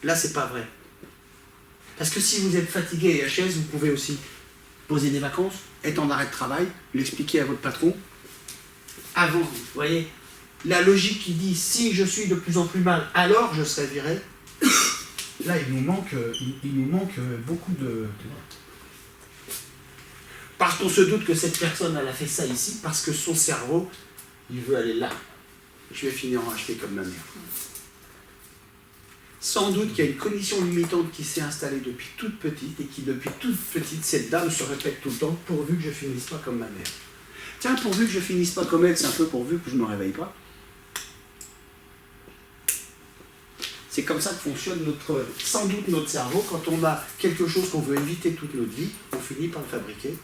Là, c'est pas vrai. Parce que si vous êtes fatigué et HS, vous pouvez aussi poser des vacances, être en arrêt de travail, l'expliquer à votre patron. Avant, vous voyez, la logique qui dit si je suis de plus en plus mal, alors je serai viré. Là, il nous manque beaucoup de... Parce qu'on se doute que cette personne, elle a fait ça ici, parce que son cerveau, il veut aller là. Je vais finir en HP comme ma mère. Sans doute qu'il y a une condition limitante qui s'est installée depuis toute petite, et qui depuis toute petite, cette dame se répète tout le temps, pourvu que je finisse pas comme ma mère. Tiens, pourvu que je finisse pas comme elle, c'est un peu pourvu que je ne me réveille pas. C'est comme ça que fonctionne sans doute notre cerveau. Quand on a quelque chose qu'on veut éviter toute notre vie, on finit par le fabriquer.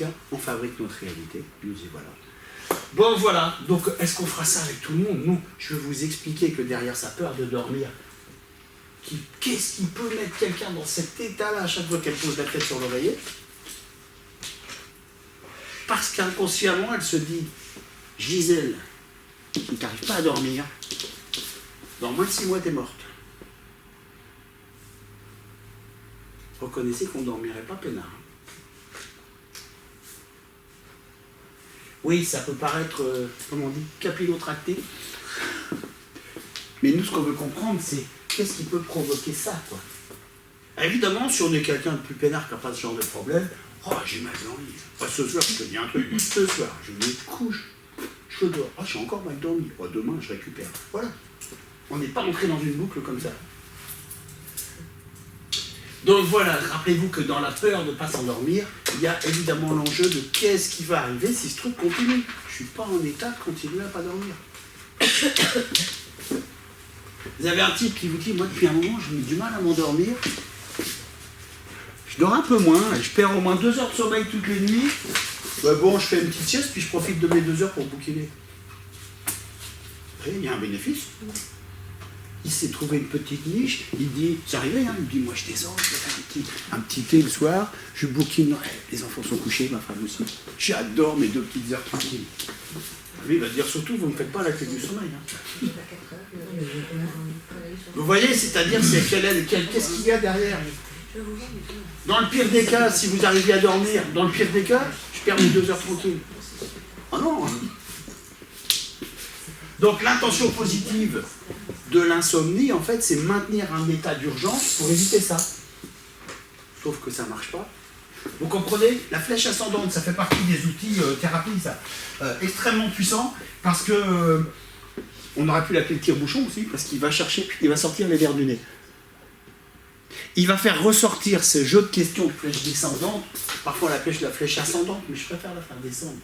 Tiens, on fabrique notre réalité. Nous y voilà. Bon, voilà. Donc, est-ce qu'on fera ça avec tout le monde? Non. Je vais vous expliquer que derrière sa peur de dormir, qu'est-ce qui peut mettre quelqu'un dans cet état-là à chaque fois qu'elle pose la tête sur l'oreiller? Parce qu'inconsciemment, elle se dit, Gisèle, tu n'arrives pas à dormir, dans moins de 6 mois, t'es morte. Reconnaissez qu'on ne dormirait pas peinard. Oui, ça peut paraître, comment on dit, capillotracté. Mais nous, ce qu'on veut comprendre, c'est qu'est-ce qui peut provoquer ça, quoi. Évidemment, si on est quelqu'un de plus peinard qui n'a pas ce genre de problème, oh, j'ai mal dans le lit. Oh, ce soir, je te dis un truc, ce soir, je me couche, je dors. Oh, j'ai encore mal dormi. Oh, demain, je récupère. Voilà. On n'est pas entré dans une boucle comme ça. Donc voilà, rappelez-vous que dans la peur de ne pas s'endormir, il y a évidemment l'enjeu de qu'est-ce qui va arriver si ce truc continue. Je ne suis pas en état de continuer à ne pas dormir. Vous avez un type qui vous dit, moi depuis un moment, j'ai du mal à m'endormir. Je dors un peu moins, je perds au moins 2 heures de sommeil toutes les nuits. Ben bon, je fais une petite sieste, puis je profite de mes 2 heures pour bouquiner. Vous voyez, il y a un bénéfice. Il s'est trouvé une petite niche, il dit, c'est arrivé, hein, il me dit, moi je descends, je fais un petit thé le soir, je bouquine, les enfants sont couchés, ma femme aussi. J'adore mes 2 petites heures tranquilles. Lui, il va dire surtout, vous ne me faites pas la clé du sommeil. Hein. Vous voyez, c'est-à-dire, qu'est-ce qu'il y a derrière? Dans le pire des cas, si vous arrivez à dormir, dans le pire des cas, je perds mes 2 heures tranquilles. Ah non. Donc l'intention positive de l'insomnie, en fait, c'est maintenir un état d'urgence pour éviter ça. Sauf que ça ne marche pas. Vous comprenez? La flèche ascendante, ça fait partie des outils thérapie, ça. Extrêmement puissant, parce que on aurait pu l'appeler le tire-bouchon aussi, parce qu'il va chercher, il va sortir les vers du nez. Il va faire ressortir ce jeu de questions de flèche descendante. Parfois on l'appelle la flèche ascendante, mais je préfère la faire descendre.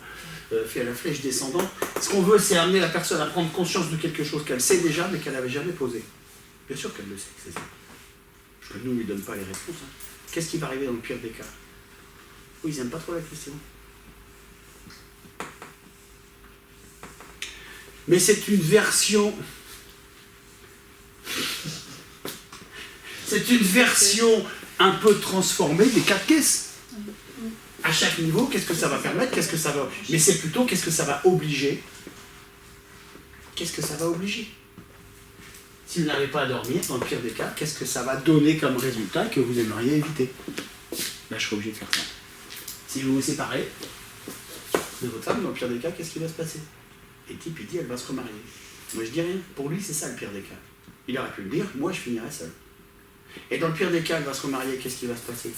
Fait la flèche descendante. Ce qu'on veut, c'est amener la personne à prendre conscience de quelque chose qu'elle sait déjà, mais qu'elle n'avait jamais posé. Bien sûr qu'elle le sait, c'est ça. Parce que nous, on ne lui donne pas les réponses. Hein. Qu'est-ce qui va arriver dans le pire des cas? Oui, ils n'aiment pas trop la question. Mais c'est une version... C'est une version un peu transformée des 4 caisses. À chaque niveau, qu'est-ce que ça va permettre? Qu'est-ce que ça va... Mais c'est plutôt qu'est-ce que ça va obliger? Qu'est-ce que ça va obliger? Si vous n'arrivez pas à dormir, dans le pire des cas, qu'est-ce que ça va donner comme résultat que vous aimeriez éviter? Là, je serai obligé de faire ça. Si vous vous séparez de votre femme, dans le pire des cas, qu'est-ce qui va se passer? Et le type, il dit, elle va se remarier. Moi, je dis rien. Pour lui, c'est ça le pire des cas. Il aurait pu me dire, moi, je finirai seul. Et dans le pire des cas, elle va se remarier, qu'est-ce qui va se passer?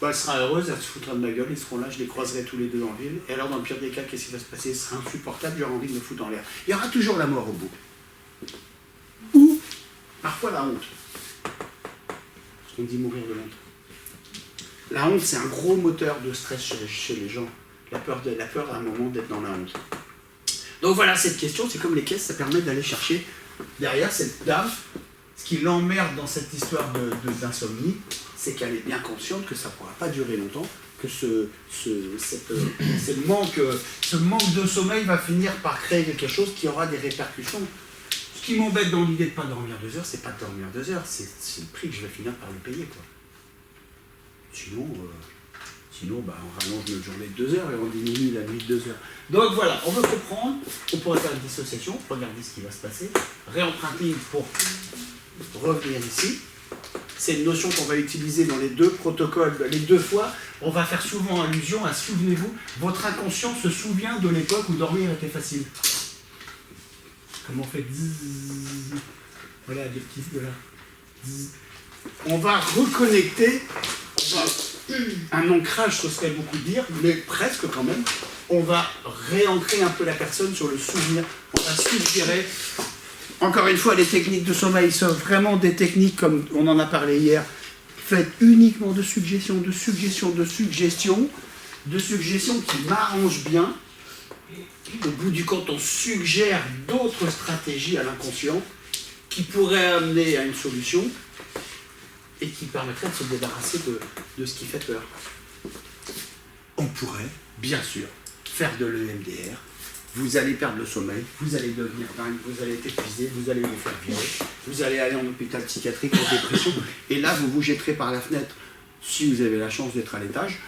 Bah, elle sera heureuse, elle se foutra de ma gueule, ils seront là, je les croiserai tous les deux en ville. Et alors, dans le pire des cas, qu'est-ce qui va se passer? Ce sera insupportable, j'aurai envie de me foutre en l'air. Il y aura toujours la mort au bout. Ou, parfois, la honte. Parce qu'on dit mourir de honte. La honte, c'est un gros moteur de stress chez les gens. La peur à un moment d'être dans la honte. Donc voilà, cette question, c'est comme les caisses, ça permet d'aller chercher derrière cette dame. Ce qui l'emmerde dans cette histoire d'insomnie, c'est qu'elle est bien consciente que ça ne pourra pas durer longtemps, que ce manque de sommeil va finir par créer quelque chose qui aura des répercussions. Ce qui m'embête dans l'idée de ne pas dormir 2 heures, c'est pas de dormir 2 heures, c'est le prix que je vais finir par le payer, quoi. Sinon, on rallonge notre journée de 2 heures et on diminue la nuit de 2 heures. Donc voilà, on veut comprendre, on pourrait faire une dissociation, regarder ce qui va se passer, réemprunter pour revenir ici. C'est une notion qu'on va utiliser dans les 2 protocoles, les 2 fois. On va faire souvent allusion à, souvenez-vous, votre inconscient se souvient de l'époque où dormir était facile. Comment on fait? Voilà, des petits, voilà. On va reconnecter, un ancrage, ce serait beaucoup dire, mais presque quand même. On va réancrer un peu la personne sur le souvenir. On va suggérer. Encore une fois, les techniques de sommeil sont vraiment des techniques, comme on en a parlé hier, faites uniquement de suggestions, qui m'arrangent bien. Au bout du compte, on suggère d'autres stratégies à l'inconscient qui pourraient amener à une solution et qui permettraient de se débarrasser de ce qui fait peur. on pourrait, bien sûr, faire de l'EMDR. Vous allez perdre le sommeil, vous allez devenir dingue, vous allez être épuisé, vous allez vous faire virer, vous allez aller en hôpital psychiatrique en dépression, et là vous vous jetterez par la fenêtre si vous avez la chance d'être à l'étage.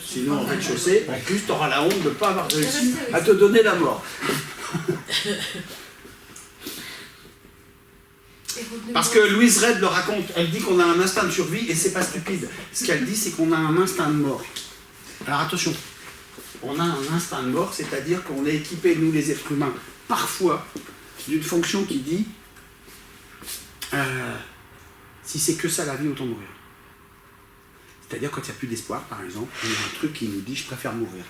Sinon, en rez-de-chaussée, en plus, tu auras la honte de ne pas avoir réussi à te donner la mort. Parce que Louise Redd le raconte, elle dit qu'on a un instinct de survie et c'est pas stupide. Ce qu'elle dit, c'est qu'on a un instinct de mort. Alors attention, on a un instinct de mort, c'est-à-dire qu'on est équipé, nous les êtres humains, parfois, d'une fonction qui dit si c'est que ça la vie, autant mourir. C'est-à-dire quand il n'y a plus d'espoir, par exemple, on a un truc qui nous dit je préfère mourir.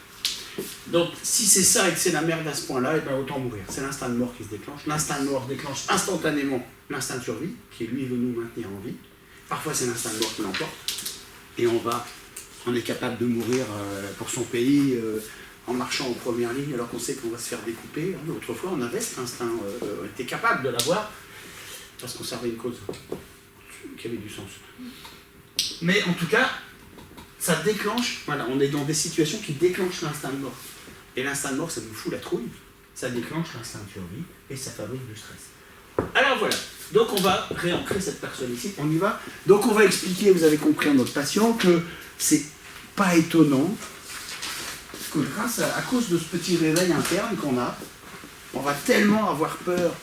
Donc si c'est ça et que c'est la merde à ce point-là, et ben autant mourir. C'est l'instinct de mort qui se déclenche. L'instinct de mort déclenche instantanément l'instinct de survie, qui lui veut nous maintenir en vie. Parfois c'est l'instinct de mort qui l'emporte. Et on est capable de mourir pour son pays en marchant en première ligne alors qu'on sait qu'on va se faire découper. Autrefois on avait cet instinct, on était capable de l'avoir parce qu'on servait une cause qui avait du sens. Mais en tout cas, ça déclenche, voilà, on est dans des situations qui déclenchent l'instinct de mort. Et l'instinct de mort, ça nous fout la trouille, ça déclenche l'instinct de survie et ça favorise le stress. Alors voilà, donc on va réancrer cette personne ici, on y va. Donc on va expliquer, vous avez compris à notre patient, que c'est pas étonnant que grâce à cause de ce petit réveil interne qu'on a, on va tellement avoir peur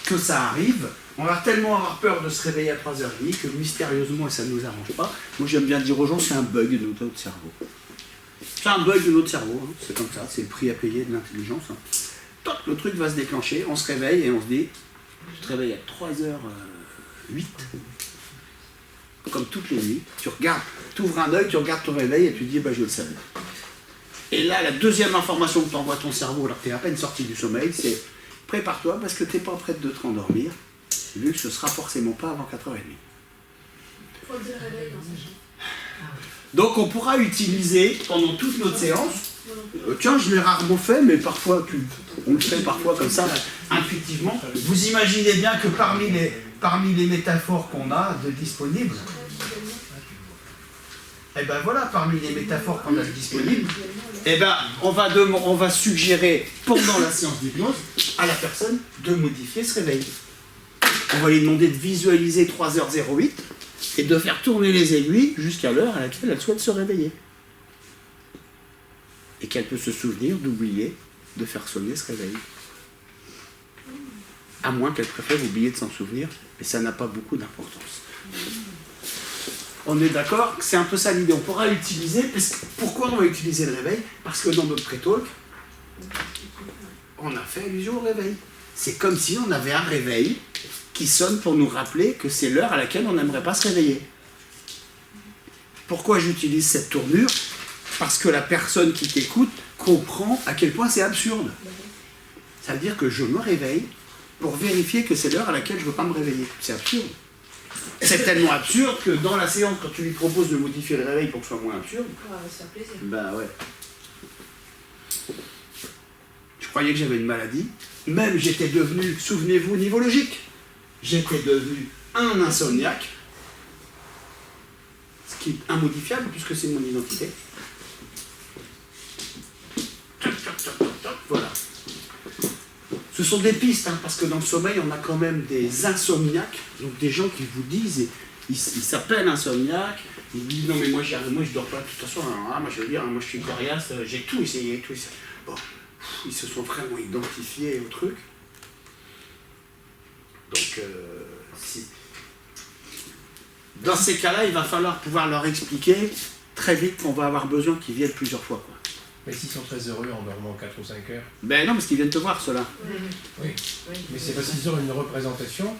que ça arrive. On va tellement avoir peur de se réveiller à 3h30 que mystérieusement, et ça ne nous arrange pas, moi j'aime bien dire aux gens, c'est un bug de notre cerveau. C'est un bug de notre cerveau, hein. C'est comme ça, c'est le prix à payer de l'intelligence. Hein. Top, le truc va se déclencher, on se réveille et on se dit, je te réveille à 3h08, comme toutes les nuits, tu regardes, tu ouvres un œil, tu regardes ton réveil et tu dis, bah je le savais. Et là, la deuxième information que t'envoie ton cerveau alors que tu es à peine sorti du sommeil, c'est prépare-toi parce que tu n'es pas prête de te rendormir. Vu que ce ne sera forcément pas avant 4h30. Faut le réveil dans sa chambre. Donc on pourra utiliser pendant toute notre séance, tiens je l'ai rarement fait, mais parfois on le fait parfois comme ça, intuitivement. Vous imaginez bien que parmi les métaphores qu'on a de disponibles, et ben voilà, parmi les métaphores qu'on a de disponibles, et ben on va suggérer pendant la séance d'hypnose à la personne de modifier ce réveil. On va lui demander de visualiser 3h08 et de faire tourner les aiguilles jusqu'à l'heure à laquelle elle souhaite se réveiller. Et qu'elle peut se souvenir d'oublier de faire sonner ce réveil. À moins qu'elle préfère oublier de s'en souvenir, mais ça n'a pas beaucoup d'importance. On est d'accord que c'est un peu ça l'idée. On pourra l'utiliser. Pourquoi on va utiliser le réveil? Parce que dans notre pré-talk, on a fait allusion au réveil. C'est comme si on avait un réveil qui sonne pour nous rappeler que c'est l'heure à laquelle on n'aimerait pas se réveiller. Pourquoi j'utilise cette tournure? Parce que la personne qui t'écoute comprend à quel point c'est absurde. Ça veut dire que je me réveille pour vérifier que c'est l'heure à laquelle je ne veux pas me réveiller. C'est absurde. C'est tellement absurde que dans la séance, quand tu lui proposes de modifier le réveil pour que ce soit moins absurde, On va se faire plaisir. ben ouais. Je croyais que j'avais une maladie. Même j'étais devenu, souvenez-vous, au niveau logique, j'étais devenu un insomniaque, ce qui est immodifiable puisque c'est mon identité. Voilà. Ce sont des pistes, hein, parce que dans le sommeil, on a quand même des insomniaques, donc des gens qui vous disent, ils s'appellent insomniaques, ils disent non mais moi je dors pas, de toute façon, hein, moi je veux dire, moi je suis coriace, j'ai tout essayé, Bon, ils se sont vraiment identifiés au truc. Donc, dans ces cas-là, il va falloir pouvoir leur expliquer très vite qu'on va avoir besoin qu'ils viennent plusieurs fois. Quoi. Mais s'ils sont très heureux en dormant 4 ou 5 heures. Ben non, parce qu'ils viennent te voir, ceux-là. Oui. Mais c'est parce qu'ils ont une représentation,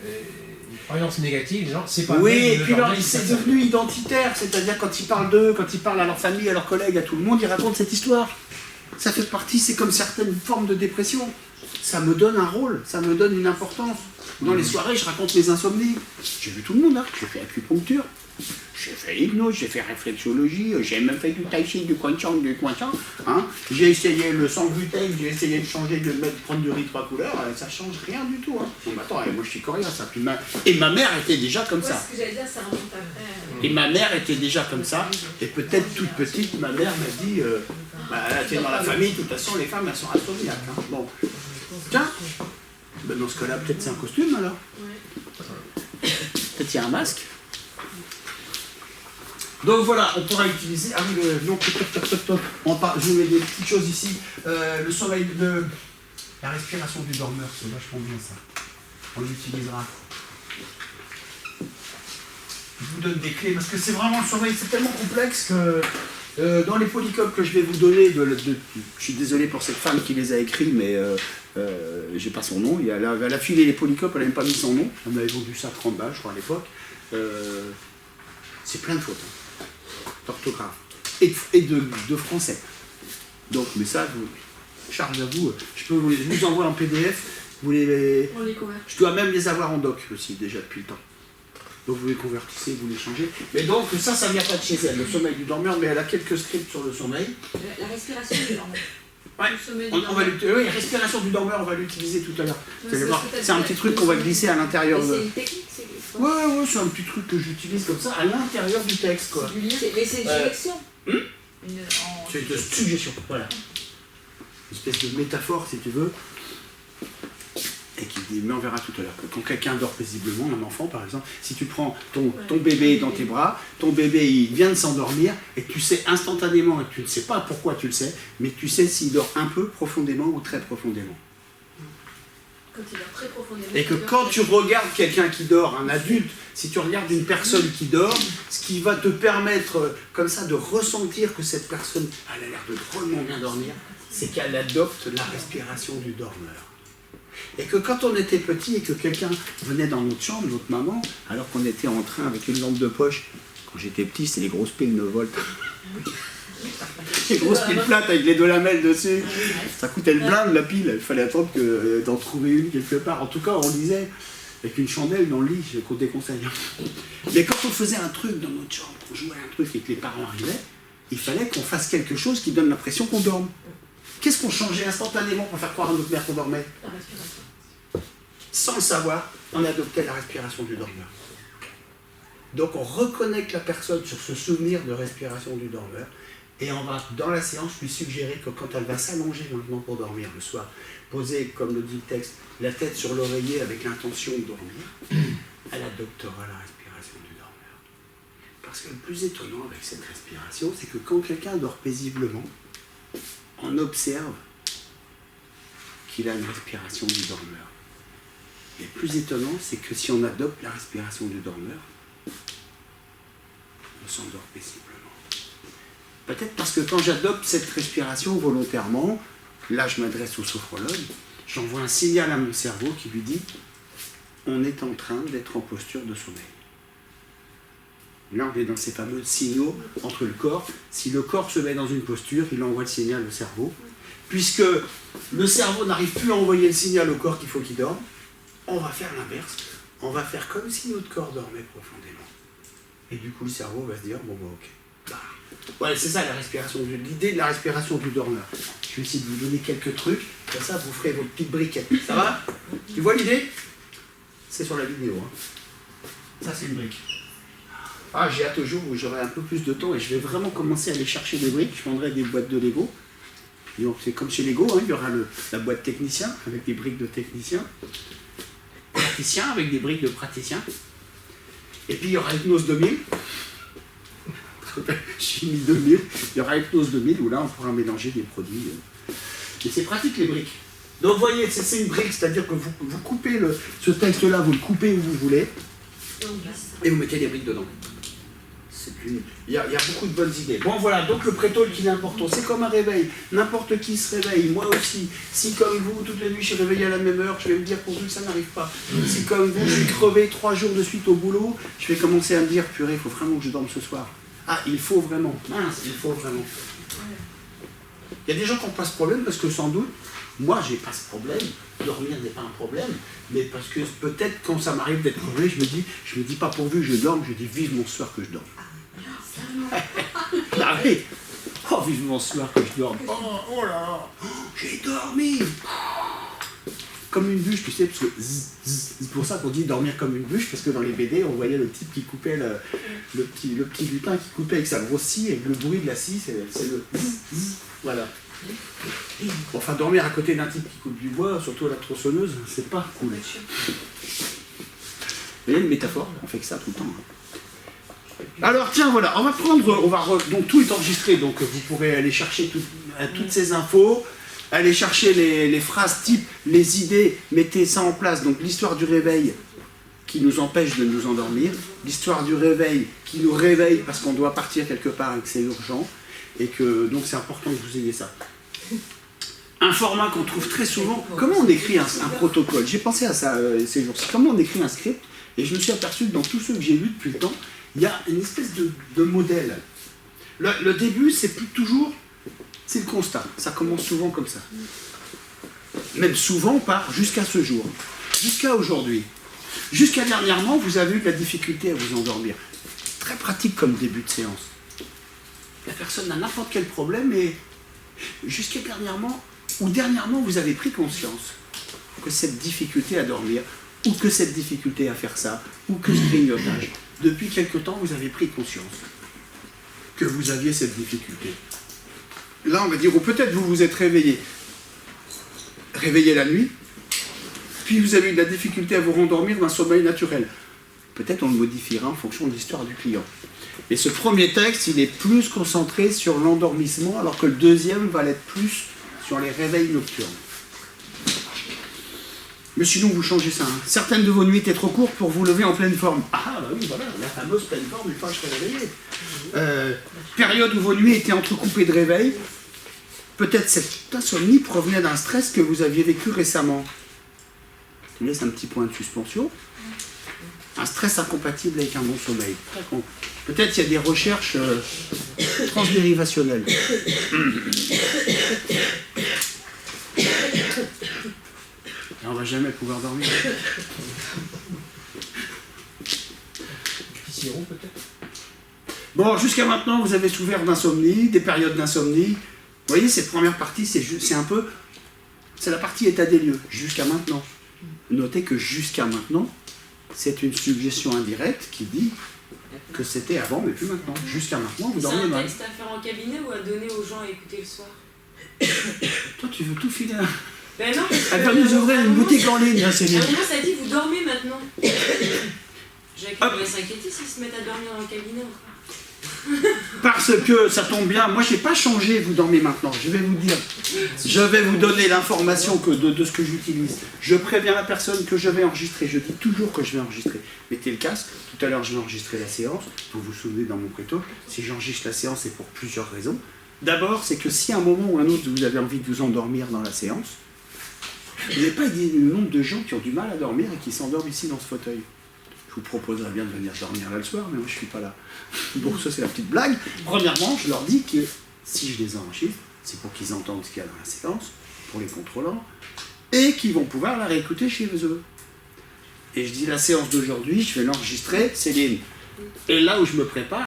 une croyance négative, genre c'est pas oui, vrai et de puis dormir, c'est ça. devenu identitaire, c'est-à-dire quand ils parlent d'eux, quand ils parlent à leur famille, à leurs collègues, à tout le monde, ils racontent cette histoire. Ça fait partie, c'est comme certaines formes de dépression. Ça me donne un rôle, ça me donne une importance. Dans les soirées, je raconte mes insomnies. J'ai vu tout le monde, hein. J'ai fait acupuncture. J'ai fait hypnose, j'ai fait réflexologie, j'ai même fait du tai chi, du Quan Chang, hein. J'ai essayé le sang gluten, j'ai essayé de changer, de prendre du riz 3 couleurs, ça change rien du tout. Hein. Bon, bah, attends, moi je suis coréen, ça. Puis et ma mère était déjà comme ça. Ce que j'allais dire, ça remonte après. Et ma mère était déjà comme ça, et peut-être toute petite, ma mère m'a dit, t'es dans la famille, de toute façon, les femmes, elles sont astroniaques. Hein. Bon, tiens, ben, dans ce cas-là, peut-être c'est un costume alors. Peut-être il y a un masque. Donc voilà, on pourra utiliser. Ah oui, non, top. Je mets des petites choses ici. Le sommeil de la respiration du dormeur, c'est vachement bien ça. On l'utilisera. Je vous donne des clés parce que c'est vraiment le sommeil, c'est tellement complexe que dans les polycopes que je vais vous donner, je suis désolé pour cette femme qui les a écrits, mais j'ai pas son nom. Elle a filé les polycopes, elle n'a même pas mis son nom. Elle m'avait vendu ça 30 balles, je crois, à l'époque. C'est plein de fautes. Hein. D'orthographe et de français. Donc, mais ça, charge à vous. Je vous envoie en PDF. On les convertit. Je dois même les avoir en doc aussi déjà depuis le temps. Donc vous les convertissez, vous les changez. Mais donc ça vient pas de chez elle, le sommeil du dormeur, mais elle a quelques scripts sur le sommeil. La respiration du dormeur. Ouais. Oui, la respiration du dormeur, on va l'utiliser tout à l'heure. C'est un petit truc qu'on va glisser à l'intérieur. C'est une technique, c'est Ouais, c'est un petit truc que j'utilise comme ça à l'intérieur du texte, quoi. Mais c'est une suggestion. C'est une suggestion, voilà. Une espèce de métaphore, si tu veux. Et qui dit, mais on verra tout à l'heure, que quand quelqu'un dort paisiblement, un enfant par exemple, si tu prends ton bébé dans tes bras, ton bébé il vient de s'endormir, et tu sais instantanément, et tu ne sais pas pourquoi tu le sais, mais tu sais s'il dort un peu profondément ou très profondément. Quand il dort très profondément. Et que quand tu regardes quelqu'un qui dort, un adulte, si tu regardes une personne qui dort, ce qui va te permettre comme ça de ressentir que cette personne, elle a l'air de drôlement bien dormir, c'est qu'elle adopte la respiration du dormeur. Et que quand on était petit et que quelqu'un venait dans notre chambre, notre maman, alors qu'on était en train avec une lampe de poche, quand j'étais petit, c'était les grosses piles 9 volts. Les grosses piles plates avec les 2 lamelles dessus. Ça coûtait le blinde la pile, il fallait attendre d'en trouver une quelque part. En tout cas, on lisait avec une chandelle dans le lit, je déconseille. Mais quand on faisait un truc dans notre chambre, on jouait un truc et que les parents arrivaient, il fallait qu'on fasse quelque chose qui donne l'impression qu'on dorme. Qu'est-ce qu'on changeait instantanément pour faire croire à notre mère qu'on dormait? La respiration. Sans le savoir, on adoptait la respiration du dormeur. Donc on reconnecte la personne sur ce souvenir de respiration du dormeur et on va, dans la séance, lui suggérer que quand elle va s'allonger maintenant pour dormir le soir, poser, comme le dit le texte, la tête sur l'oreiller avec l'intention de dormir, elle adoptera la respiration du dormeur. Parce que le plus étonnant avec cette respiration, c'est que quand quelqu'un dort paisiblement, on observe qu'il a une respiration du dormeur. Et le plus étonnant, c'est que si on adopte la respiration du dormeur, on s'endort paisiblement. Peut-être parce que quand j'adopte cette respiration volontairement, là je m'adresse au sophrologue, j'envoie un signal à mon cerveau qui lui dit « on est en train d'être en posture de sommeil ». Là on est dans ces fameux signaux entre le corps. Si le corps se met dans une posture, il envoie le signal au cerveau. Puisque le cerveau n'arrive plus à envoyer le signal au corps qu'il faut qu'il dorme, on va faire l'inverse. On va faire comme si notre corps dormait profondément. Et du coup, le cerveau va se dire, bon, bah, ok. Bah. Voilà, c'est ça la respiration, l'idée de la respiration du dormeur. Je vais essayer de vous donner quelques trucs, comme ça, vous ferez vos petites briquettes. Ça va? Tu vois l'idée? C'est sur la vidéo. Hein. Ça, c'est une brique. Ah, j'ai hâte au jour où j'aurai un peu plus de temps et je vais vraiment commencer à aller chercher des briques. Je prendrai des boîtes de Lego. Donc, c'est comme chez Lego, hein, il y aura la boîte technicien avec des briques de technicien. Praticien avec des briques de praticien. Et puis il y aura Hypnose 2000. Chimie 2000. Il y aura Hypnose 2000 où là on pourra mélanger des produits. Et c'est pratique les briques. Donc vous voyez, c'est une brique, c'est-à-dire que vous coupez ce texte-là, vous le coupez où vous voulez. Et vous mettez des briques dedans. Il y a beaucoup de bonnes idées. Bon voilà, donc le prétol qui est important, c'est comme un réveil. N'importe qui se réveille, moi aussi. Si comme vous, toutes les nuits je suis réveillé à la même heure, je vais me dire pourvu que ça n'arrive pas. Si comme vous, je suis crevé 3 jours de suite au boulot, je vais commencer à me dire, purée, il faut vraiment que je dorme ce soir. Ah, il faut vraiment. Mince, il faut vraiment. Il y a des gens qui n'ont pas ce problème parce que sans doute, moi j'ai pas ce problème. Dormir n'est pas un problème, mais parce que peut-être quand ça m'arrive d'être crevé, je me dis pas pourvu que je dorme, je dis vivement ce soir que je dorme. Ah oui. Oh, vivement ce soir que je dorme. Oh là là. J'ai dormi. Comme une bûche, tu sais, parce que c'est pour ça qu'on dit dormir comme une bûche, parce que dans les BD, on voyait le type qui coupait le petit lutin qui coupait avec sa grosse scie, et le bruit de la scie, c'est le voilà. Bon, enfin, dormir à côté d'un type qui coupe du bois, surtout à la tronçonneuse, c'est pas cool. Il y a une métaphore, on fait que ça tout le temps. Alors tiens, voilà, donc tout est enregistré, donc vous pourrez aller chercher toutes ces infos. Allez chercher les phrases type, les idées, mettez ça en place. Donc l'histoire du réveil qui nous empêche de nous endormir, l'histoire du réveil qui nous réveille parce qu'on doit partir quelque part et que c'est urgent, et que donc c'est important que vous ayez ça. Un format qu'on trouve très souvent. Comment on écrit un protocole? J'ai pensé à ça ces jours-ci. Comment on écrit un script? Et je me suis aperçu que dans tous ceux que j'ai lus depuis le temps, il y a une espèce de modèle. Le début, c'est plus toujours... C'est le constat, ça commence souvent comme ça. Même souvent par jusqu'à ce jour, jusqu'à aujourd'hui. Jusqu'à dernièrement, vous avez eu de la difficulté à vous endormir. Très pratique comme début de séance. La personne a n'importe quel problème et jusqu'à dernièrement, ou dernièrement, vous avez pris conscience que cette difficulté à dormir, ou que cette difficulté à faire ça, ou que ce grignotage, depuis quelque temps, vous avez pris conscience que vous aviez cette difficulté. Là, on va dire, ou peut-être vous vous êtes réveillé la nuit, puis vous avez eu de la difficulté à vous rendormir d'un sommeil naturel. Peut-être on le modifiera en fonction de l'histoire du client. Et ce premier texte, il est plus concentré sur l'endormissement, alors que le deuxième va l'être plus sur les réveils nocturnes. Mais sinon, vous changez ça. Hein. Certaines de vos nuits étaient trop courtes pour vous lever en pleine forme. Ah, bah oui, voilà, la fameuse pleine forme, une fois que je serai réveillé. Période où vos nuits étaient entrecoupées de réveils. Peut-être cette insomnie provenait d'un stress que vous aviez vécu récemment. Je laisse un petit point de suspension. Un stress incompatible avec un bon sommeil. Peut-être qu'il y a des recherches transdérivationnelles. Et on va jamais pouvoir dormir. Sirop peut-être. Bon, jusqu'à maintenant, vous avez souffert d'insomnie, des périodes d'insomnie. Vous voyez, cette première partie, c'est un peu... C'est la partie état des lieux, jusqu'à maintenant. Notez que jusqu'à maintenant, c'est une suggestion indirecte qui dit que c'était avant, mais plus maintenant. Jusqu'à maintenant, vous dormez mal. C'est un texte à faire en cabinet ou à donner aux gens à écouter le soir? Toi, tu veux tout filer. Ben non, parce que... Elle va nous ouvrir une boutique en ligne, hein, Céline. À un moment, ça dit, vous dormez maintenant. Jacques va s'inquiéter s'ils se mettent à dormir dans le cabinet encore. Parce que ça tombe bien, moi j'ai pas changé, vous dormez maintenant, je vais vous dire. Je vais vous donner l'information de ce que j'utilise. Je préviens la personne que je vais enregistrer, je dis toujours que je vais enregistrer. Mettez le casque, tout à l'heure je vais enregistrer la séance, vous vous souvenez dans mon préto, si j'enregistre la séance c'est pour plusieurs raisons. D'abord, c'est que si à un moment ou un autre vous avez envie de vous endormir dans la séance, vous n'avez pas idée du nombre de gens qui ont du mal à dormir et qui s'endorment ici dans ce fauteuil. Je vous proposerais bien de venir dormir là le soir, mais moi je ne suis pas là. Bon, ça c'est la petite blague. Premièrement, je leur dis que si je les enregistre, c'est pour qu'ils entendent ce qu'il y a dans la séance, pour les contrôlants, et qu'ils vont pouvoir la réécouter chez eux. Et je dis la séance d'aujourd'hui, je vais l'enregistrer, Céline. Et là où je me prépare,